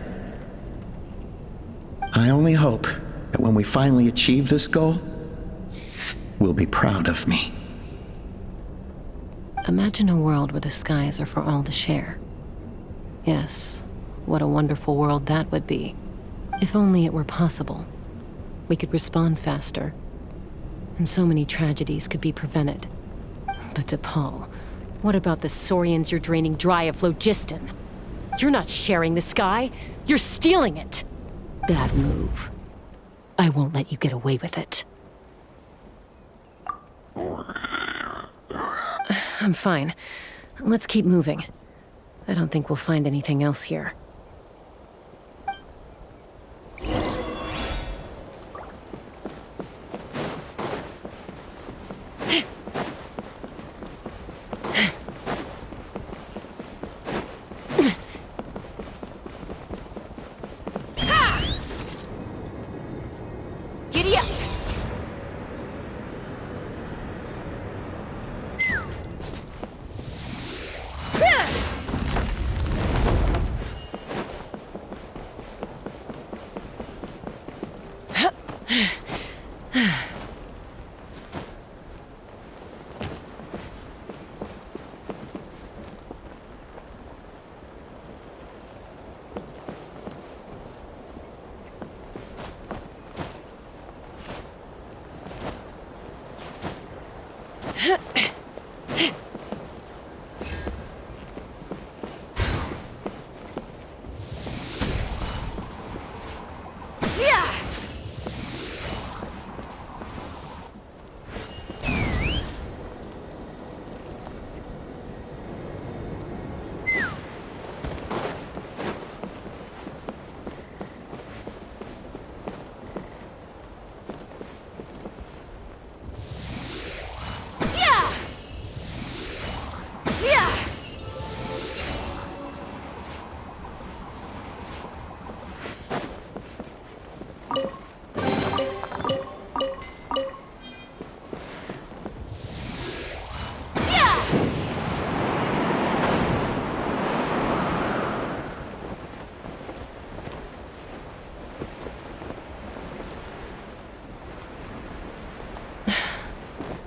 I only hope that when we finally achieve this goal, we'll be proud of me. Imagine a world where the skies are for all to share. Yes, what a wonderful world that would be. If only it were possible. We could respond faster, and so many tragedies could be prevented. But T'Pol, what about the Saurians you're draining dry of phlogiston? You're not sharing the sky, you're stealing it! Bad move. I won't let you get away with it. I'm fine. Let's keep moving. I don't think we'll find anything else here. Giddy up!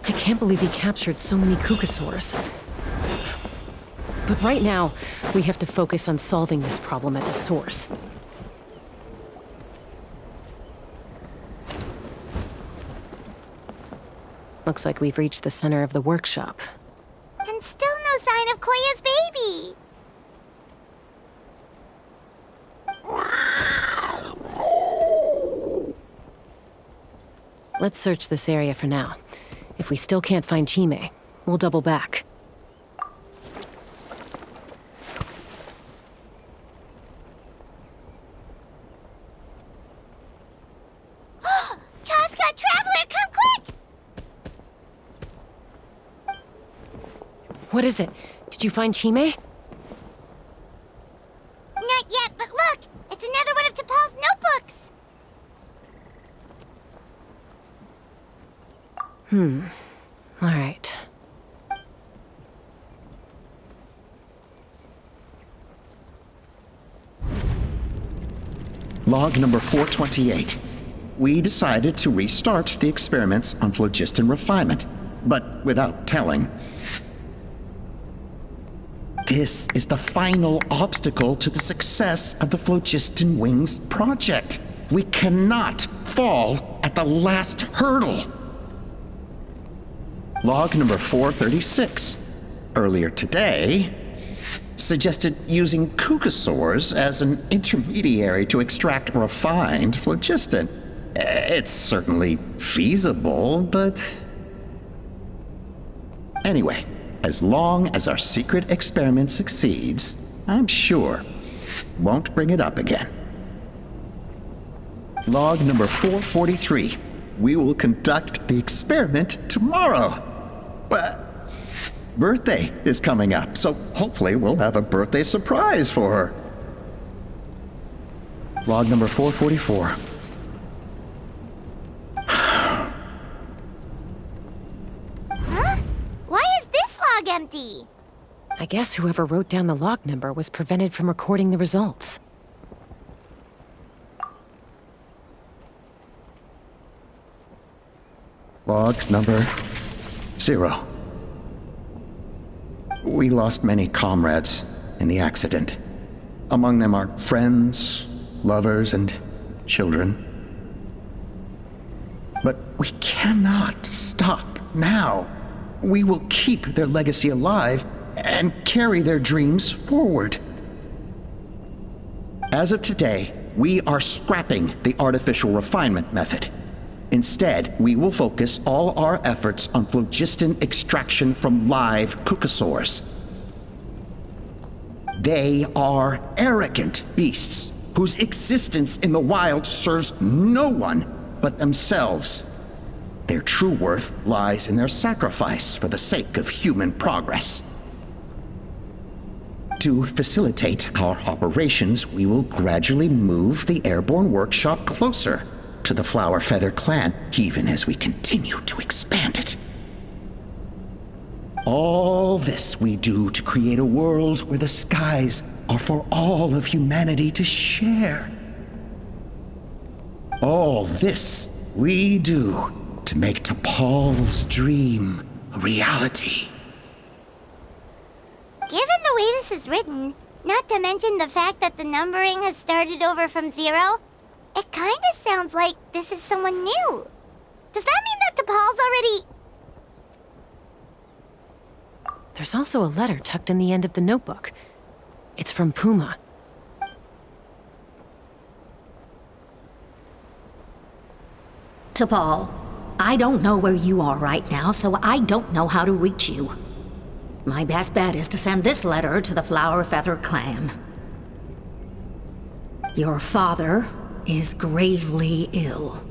I can't believe he captured so many Kukasaurs. But right now, we have to focus on solving this problem at the source. Looks like we've reached the center of the workshop. And still no sign of Koya's baby. Let's search this area for now. If we still can't find Chime, we'll double back. Chasca, Traveler, come quick! What is it? Did you find Chime? Not yet, but look! It's another one of T'Pol's notebooks! All right. Log number 428. We decided to restart the experiments on phlogiston refinement, but without telling. This is the final obstacle to the success of the Phlogiston Wings project. We cannot fall at the last hurdle. Log number 436. Earlier today, suggested using Kukasaurs as an intermediary to extract refined phlogiston. It's certainly feasible, but... Anyway, as long as our secret experiment succeeds, I'm sure won't bring it up again. Log number 443. We will conduct the experiment tomorrow. But birthday is coming up, so hopefully we'll have a birthday surprise for her. Log number 444. Huh? Why is this log empty? I guess whoever wrote down the log number was prevented from recording the results. Log number 0. We lost many comrades in the accident. Among them are friends, lovers, and children. But we cannot stop now. We will keep their legacy alive and carry their dreams forward. As of today, we are scrapping the artificial refinement method. Instead, we will focus all our efforts on phlogiston extraction from live Kukasaurs. They are arrogant beasts whose existence in the wild serves no one but themselves. Their true worth lies in their sacrifice for the sake of human progress. To facilitate our operations, we will gradually move the airborne workshop closer to the Flower Feather clan, even as we continue to expand it. All this we do to create a world where the skies are for all of humanity to share. All this we do to make T'Pol's dream a reality. Given the way this is written, not to mention the fact that the numbering has started over from 0, it kinda sounds like this is someone new. Does that mean that T'Pol's already... There's also a letter tucked in the end of the notebook. It's from Puma. T'Pol, I don't know where you are right now, so I don't know how to reach you. My best bet is to send this letter to the Flower Feather clan. Your father is gravely ill.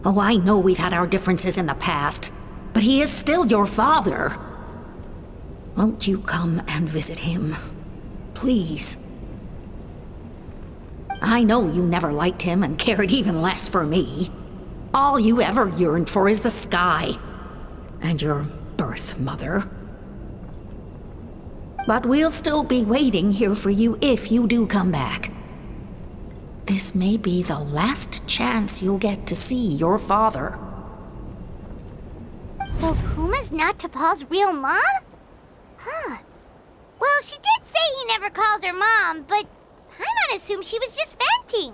Oh, I know we've had our differences in the past, but he is still your father. Won't you come and visit him? Please. I know you never liked him and cared even less for me. All you ever yearned for is the sky. And your birth mother. But we'll still be waiting here for you if you do come back. This may be the last chance you'll get to see your father. So Puma's not T'Pol's real mom? Huh. Well, she did say he never called her mom, but Paimon assumed she was just venting.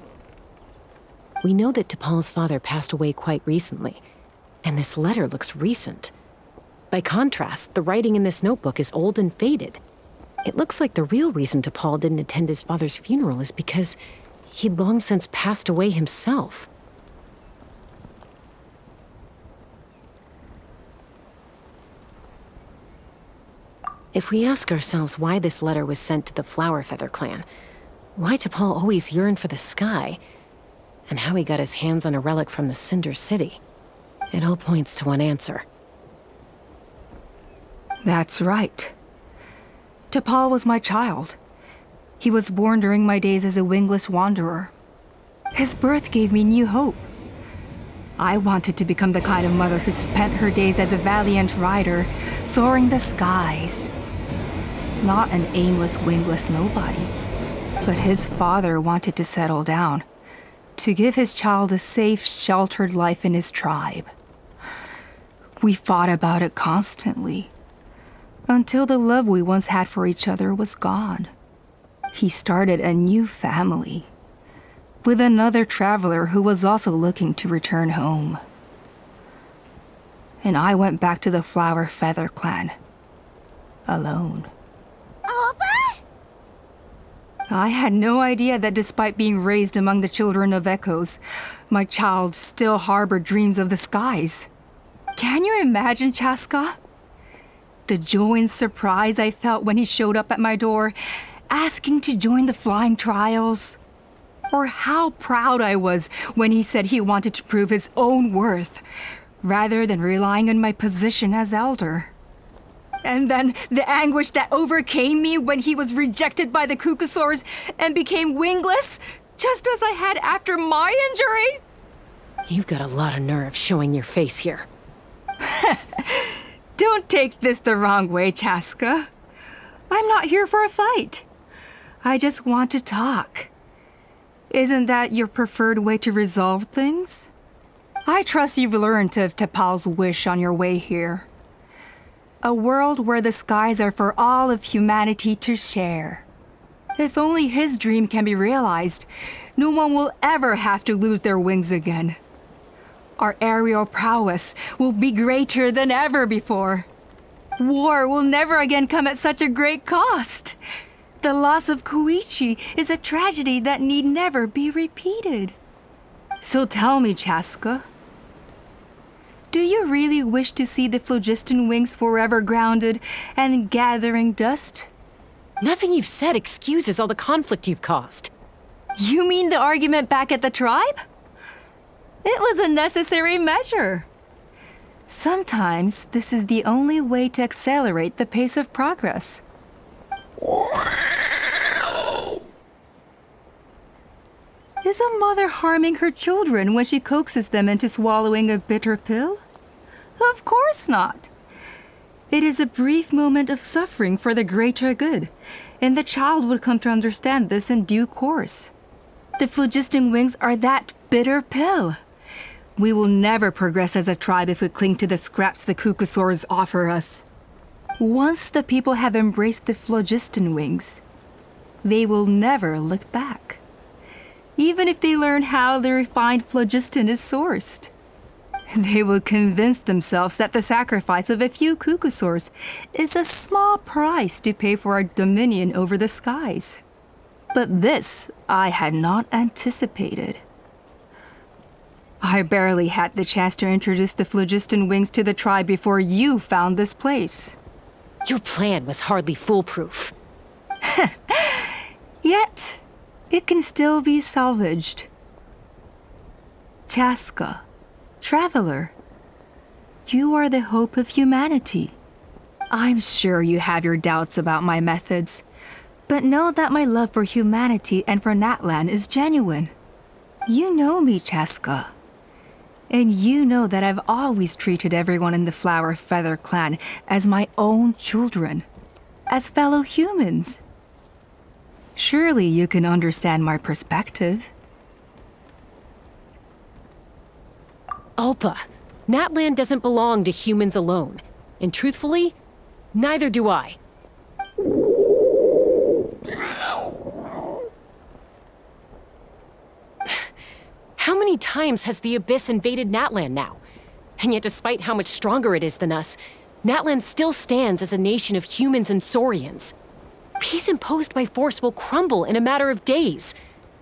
We know that T'Pol's father passed away quite recently, and this letter looks recent. By contrast, the writing in this notebook is old and faded. It looks like the real reason T'Pol didn't attend his father's funeral is because he'd long since passed away himself. If we ask ourselves why this letter was sent to the Flower Feather clan, why T'Pol always yearned for the sky, and how he got his hands on a relic from the Cinder City, it all points to one answer. That's right. T'Pol was my child. He was born during my days as a wingless wanderer. His birth gave me new hope. I wanted to become the kind of mother who spent her days as a valiant rider, soaring the skies. Not an aimless, wingless nobody. But his father wanted to settle down, to give his child a safe, sheltered life in his tribe. We fought about it constantly, until the love we once had for each other was gone. He started a new family, with another traveler who was also looking to return home. And I went back to the Flower Feather clan, alone. Opa? I had no idea that despite being raised among the children of echoes, my child still harbored dreams of the skies. Can you imagine, Chasca? The joy and surprise I felt when he showed up at my door, asking to join the flying trials. Or how proud I was when he said he wanted to prove his own worth, rather than relying on my position as elder. And then the anguish that overcame me when he was rejected by the Kukusaurs and became wingless, just as I had after my injury. You've got a lot of nerve showing your face here. Don't take this the wrong way, Chasca. I'm not here for a fight. I just want to talk. Isn't that your preferred way to resolve things? I trust you've learned of T'Pol's wish on your way here. A world where the skies are for all of humanity to share. If only his dream can be realized, no one will ever have to lose their wings again. Our aerial prowess will be greater than ever before. War will never again come at such a great cost. The loss of Koichi is a tragedy that need never be repeated. So tell me, Chasca, do you really wish to see the phlogiston wings forever grounded and gathering dust? Nothing you've said excuses all the conflict you've caused. You mean the argument back at the tribe? It was a necessary measure. Sometimes this is the only way to accelerate the pace of progress. Is a mother harming her children when she coaxes them into swallowing a bitter pill? Of course not. It is a brief moment of suffering for the greater good, and the child would come to understand this in due course. The phlogiston wings are that bitter pill. We will never progress as a tribe if we cling to the scraps the Kukusaurs offer us. Once the people have embraced the phlogiston wings, they will never look back. Even if they learn how the refined phlogiston is sourced. They will convince themselves that the sacrifice of a few Kukusaurs is a small price to pay for our dominion over the skies. But this I had not anticipated. I barely had the chance to introduce the phlogiston wings to the tribe before you found this place. Your plan was hardly foolproof. Yet, it can still be salvaged. Chasca, Traveler, you are the hope of humanity. I'm sure you have your doubts about my methods, but know that my love for humanity and for Natlan is genuine. You know me, Chasca. And you know that I've always treated everyone in the Flower Feather clan as my own children, as fellow humans. Surely you can understand my perspective. Alpa, Natlan doesn't belong to humans alone. And truthfully, neither do I. How many times has the Abyss invaded Natlan now? And yet despite how much stronger it is than us, Natlan still stands as a nation of humans and Saurians. Peace imposed by force will crumble in a matter of days,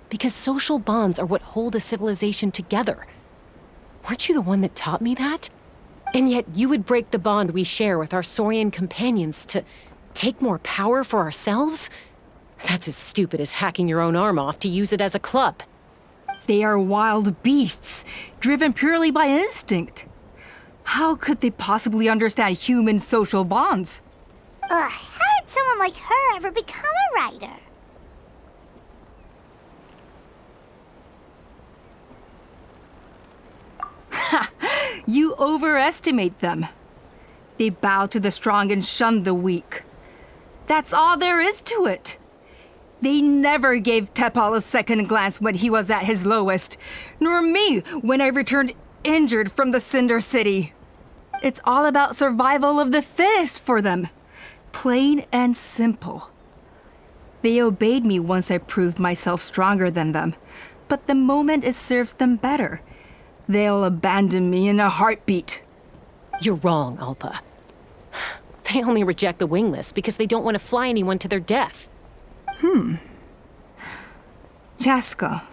because social bonds are what hold a civilization together. Weren't you the one that taught me that? And yet you would break the bond we share with our Saurian companions to take more power for ourselves? That's as stupid as hacking your own arm off to use it as a club. They are wild beasts, driven purely by instinct. How could they possibly understand human social bonds? Ugh, how did someone like her ever become a writer? You overestimate them. They bow to the strong and shun the weak. That's all there is to it. They never gave Tepal a second glance when he was at his lowest, nor me when I returned injured from the Cinder City. It's all about survival of the fittest for them. Plain and simple. They obeyed me once I proved myself stronger than them, but the moment it serves them better, they'll abandon me in a heartbeat. You're wrong, Alpa. They only reject the wingless because they don't want to fly anyone to their death. Chasca,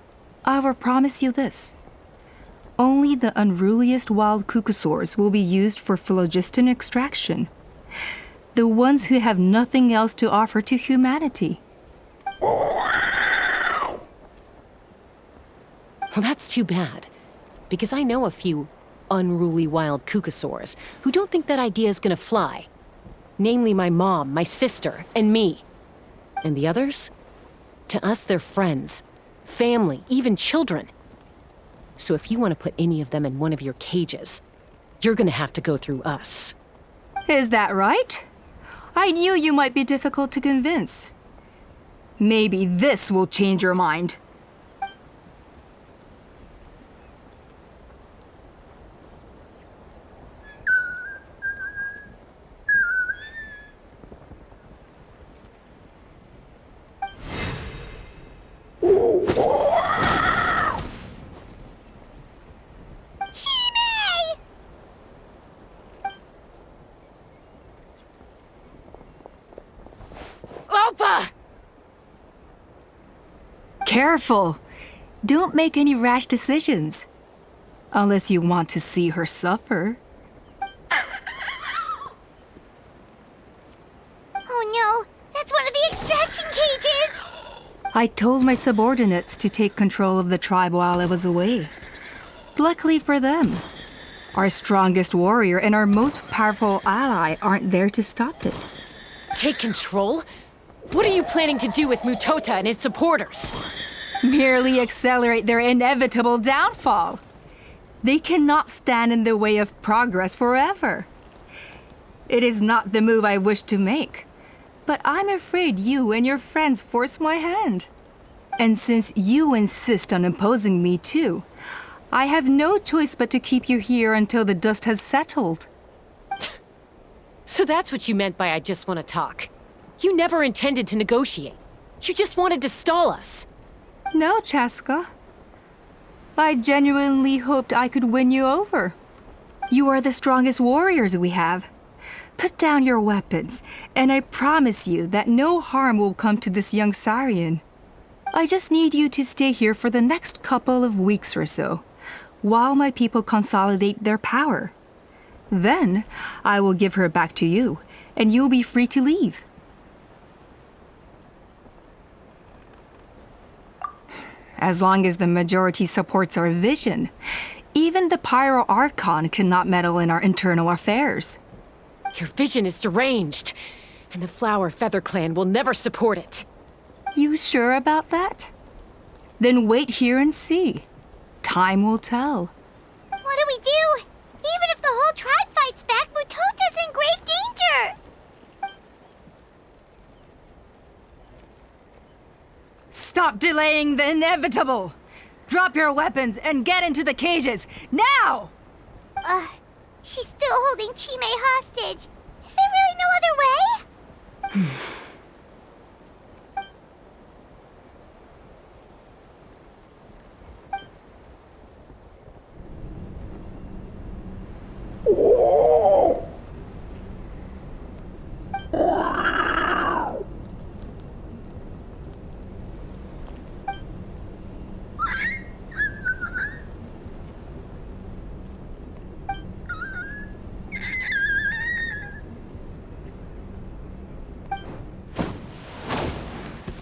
I will promise you this. Only the unruliest wild Kukusaurs will be used for phlogiston extraction. The ones who have nothing else to offer to humanity. Well, that's too bad. Because I know a few unruly wild Kukusaurs who don't think that idea is gonna fly. Namely my mom, my sister, and me. And the others? To us, they're friends, family, even children. So if you want to put any of them in one of your cages, you're gonna have to go through us. Is that right? I knew you might be difficult to convince. Maybe this will change your mind. Alpa! Careful! Don't make any rash decisions. Unless you want to see her suffer. Oh no, that's one of the extraction cages! I told my subordinates to take control of the tribe while I was away. Luckily for them, our strongest warrior and our most powerful ally aren't there to stop it. Take control? What are you planning to do with Mutota and his supporters? Merely accelerate their inevitable downfall. They cannot stand in the way of progress forever. It is not the move I wish to make, but I'm afraid you and your friends force my hand. And since you insist on opposing me too, I have no choice but to keep you here until the dust has settled. So that's what you meant by I just want to talk. You never intended to negotiate. You just wanted to stall us. No, Chasca. I genuinely hoped I could win you over. You are the strongest warriors we have. Put down your weapons, and I promise you that no harm will come to this young Saurian. I just need you to stay here for the next couple of weeks or so, while my people consolidate their power. Then, I will give her back to you, and you'll be free to leave. As long as the majority supports our vision, even the Pyro Archon cannot meddle in our internal affairs. Your vision is deranged, and the Flower Feather Clan will never support it. You sure about that? Then wait here and see. Time will tell. What do we do? Even if the whole tribe fights back, Mutota's in grave danger! Stop delaying the inevitable! Drop your weapons and get into the cages, now! She's still holding Chime hostage. Is there really no other way?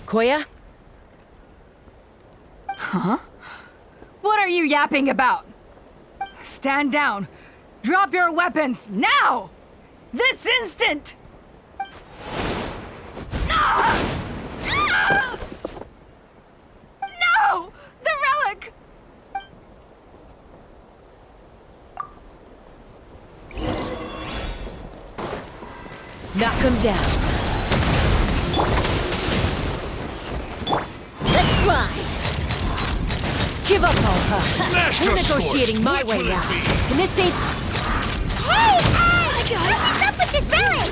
Koya? Huh? What are you yapping about? Stand down. Drop your weapons, now! This instant! No! The relic! Knock him down. Let's ride! Give up, Alpha. We're negotiating my way out. And this ain't... Hey, what's up with this relic?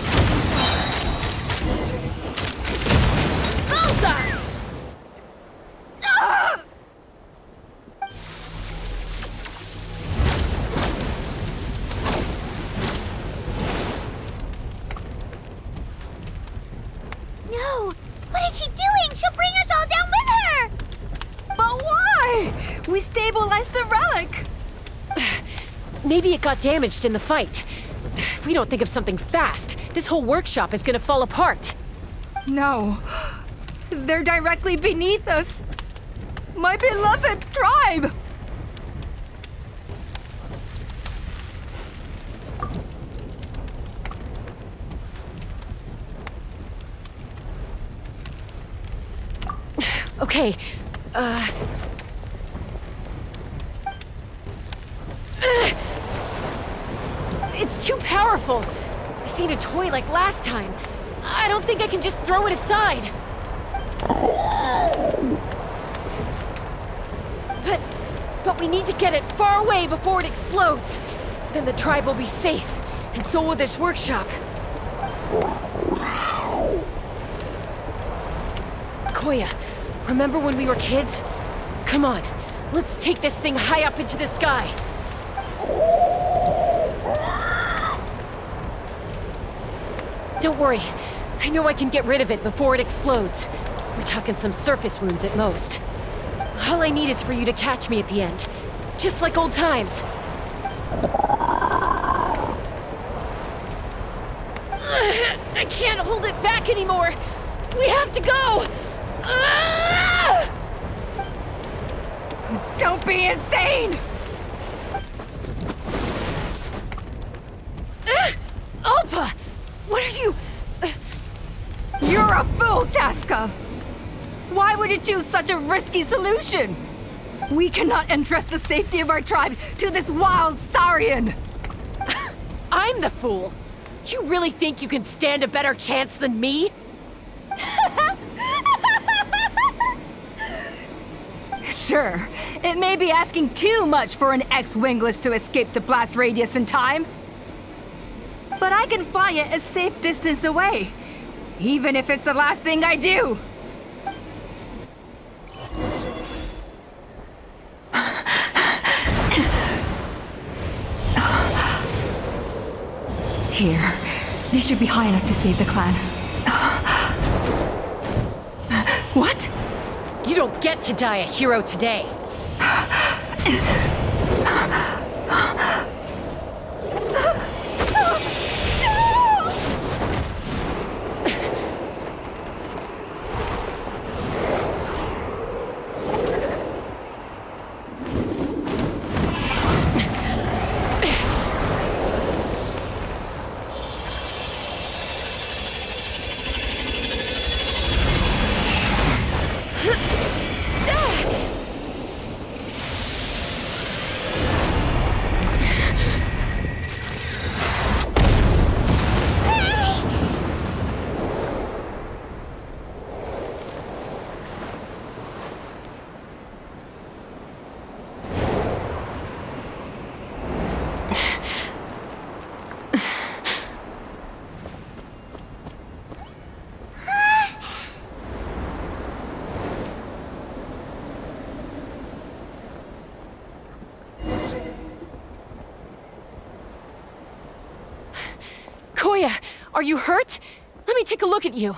Bullseye! No! What is she doing? She'll bring us all down with her! But why? We stabilized the relic! Maybe it got damaged in the fight. If we don't think of something fast, this whole workshop is gonna fall apart. No. They're directly beneath us. My beloved tribe! Okay, It's too powerful. This ain't a toy like last time. I don't think I can just throw it aside. But we need to get it far away before it explodes. Then the tribe will be safe, and so will this workshop. Koya, remember when we were kids? Come on, let's take this thing high up into the sky. Don't worry, I know I can get rid of it before it explodes. We're talking some surface wounds at most. All I need is for you to catch me at the end, just like old times. I can't hold it back anymore. We have to go. Don't be insane! Alpha, what are you... You're a fool, Chasca! Why would you choose such a risky solution? We cannot entrust the safety of our tribe to this wild Saurian! I'm the fool. You really think you can stand a better chance than me? Sure, it may be asking too much for an ex-wingless to escape the blast radius in time. But I can fly it a safe distance away, even if it's the last thing I do. Here. This should be high enough to save the clan. What? You don't get to die a hero today. Koya, are you hurt? Let me take a look at you.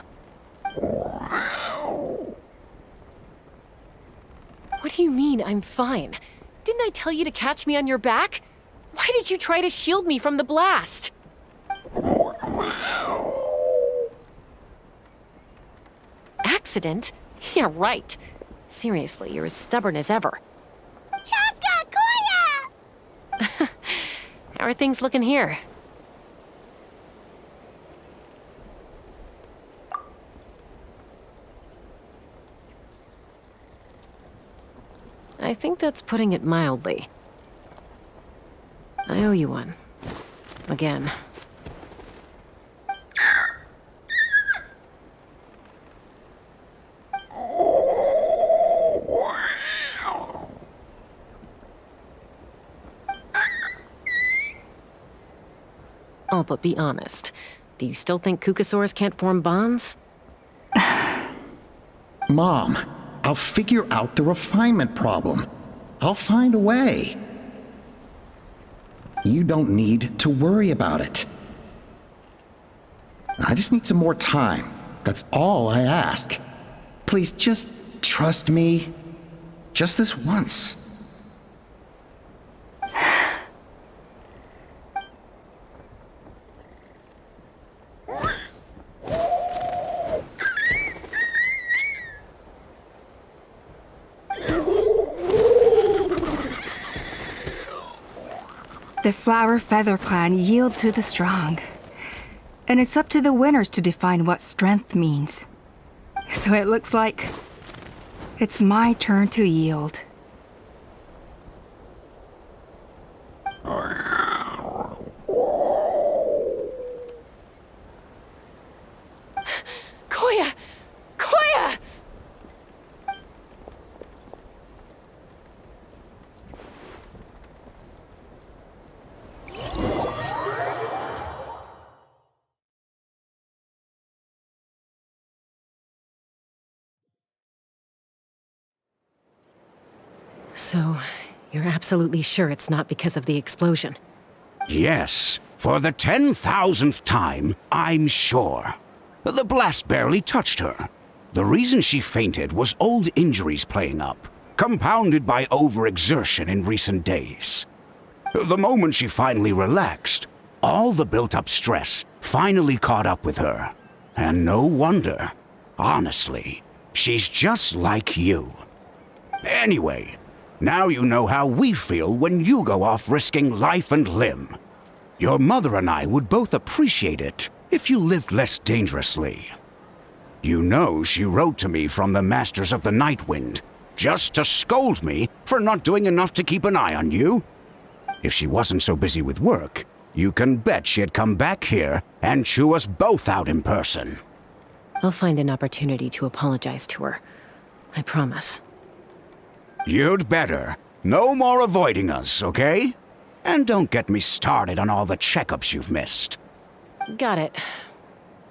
What do you mean, I'm fine? Didn't I tell you to catch me on your back? Why did you try to shield me from the blast? Accident? Yeah, right. Seriously, you're as stubborn as ever. Chasca! Koya! How are things looking here? I think that's putting it mildly. I owe you one. Again. Oh, but be honest. Do you still think Kukasaurs can't form bonds? Mom, I'll figure out the refinement problem. I'll find a way. You don't need to worry about it. I just need some more time. That's all I ask. Please just trust me. Just this once. The Flower Feather clan yield to the strong. And it's up to the winners to define what strength means. So it looks like it's my turn to yield. Koya! Koya! So, you're absolutely sure it's not because of the explosion? Yes, for the 10,000th time, I'm sure. The blast barely touched her. The reason she fainted was old injuries playing up, compounded by overexertion in recent days. The moment she finally relaxed, all the built-up stress finally caught up with her. And no wonder. Honestly, she's just like you. Anyway, now you know how we feel when you go off risking life and limb. Your mother and I would both appreciate it if you lived less dangerously. You know she wrote to me from the Masters of the Nightwind, just to scold me for not doing enough to keep an eye on you. If she wasn't so busy with work, you can bet she'd come back here and chew us both out in person. I'll find an opportunity to apologize to her. I promise. You'd better. No more avoiding us, okay? And don't get me started on all the checkups you've missed. Got it.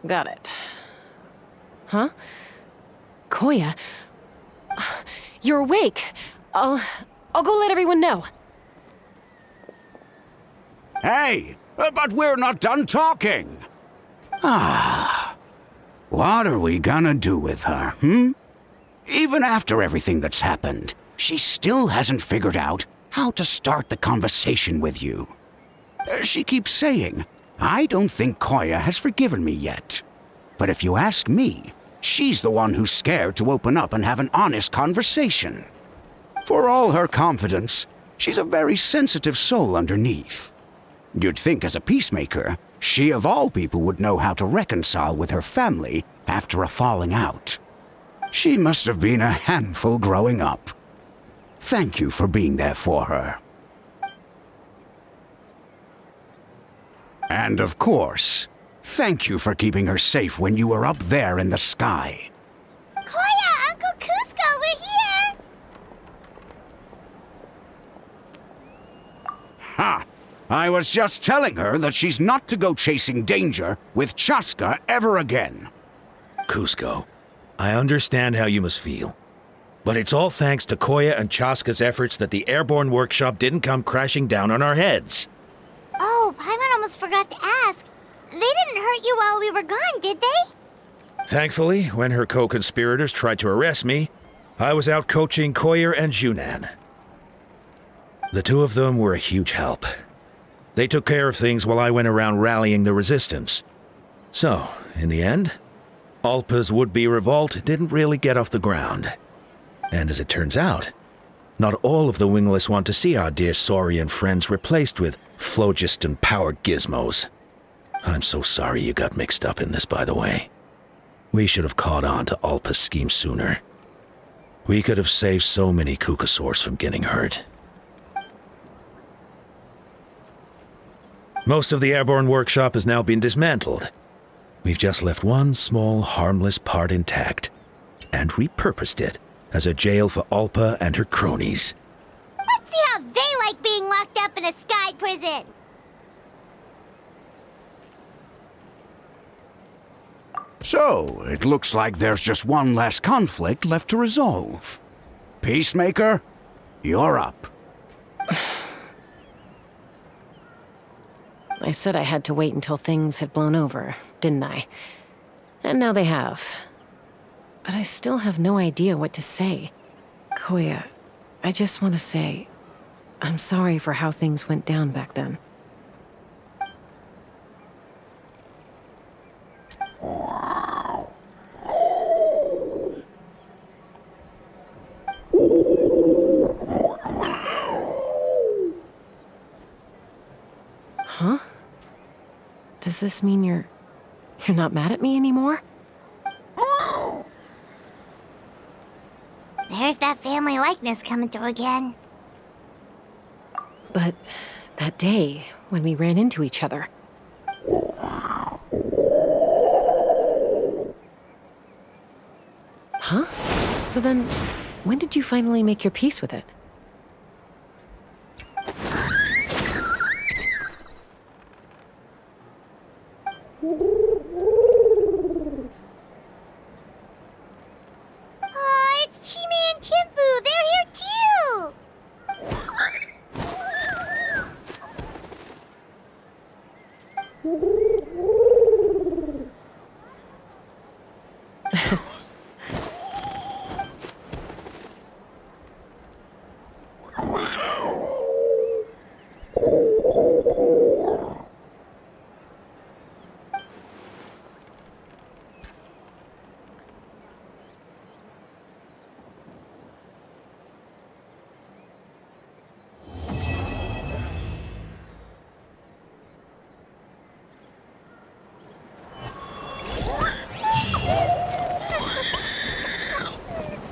Got it. Huh? Koya? You're awake. I'll go let everyone know. Hey, but we're not done talking. What are we gonna do with her, Even after everything that's happened, she still hasn't figured out how to start the conversation with you. She keeps saying, I don't think Koya has forgiven me yet. But if you ask me, she's the one who's scared to open up and have an honest conversation. For all her confidence, she's a very sensitive soul underneath. You'd think as a peacemaker, she of all people would know how to reconcile with her family after a falling out. She must have been a handful growing up. Thank you for being there for her. And of course, thank you for keeping her safe when you were up there in the sky. Koya, Uncle Cusco, we're here! Ha! I was just telling her that she's not to go chasing danger with Chasca ever again. Cusco, I understand how you must feel. But it's all thanks to Koya and Chasca's efforts that the airborne workshop didn't come crashing down on our heads. Oh, Paimon almost forgot to ask. They didn't hurt you while we were gone, did they? Thankfully, when her co-conspirators tried to arrest me, I was out coaching Koya and Junan. The two of them were a huge help. They took care of things while I went around rallying the resistance. So, in the end, Alpa's would-be revolt didn't really get off the ground. And as it turns out, not all of the wingless want to see our dear Saurian friends replaced with phlogiston-powered gizmos. I'm so sorry you got mixed up in this, by the way. We should have caught on to Alpa's scheme sooner. We could have saved so many Kukasaurs from getting hurt. Most of the airborne workshop has now been dismantled. We've just left one small, harmless part intact, and repurposed it as a jail for Alpa and her cronies. Let's see how they like being locked up in a sky prison! So, it looks like there's just one last conflict left to resolve. Peacemaker, you're up. I said I had to wait until things had blown over, didn't I? And now they have. But I still have no idea what to say. Koya, I just want to say, I'm sorry for how things went down back then. Huh? Does this mean you're not mad at me anymore? There's that family likeness coming through again. But that day, when we ran into each other... Huh? So then, when did you finally make your peace with it?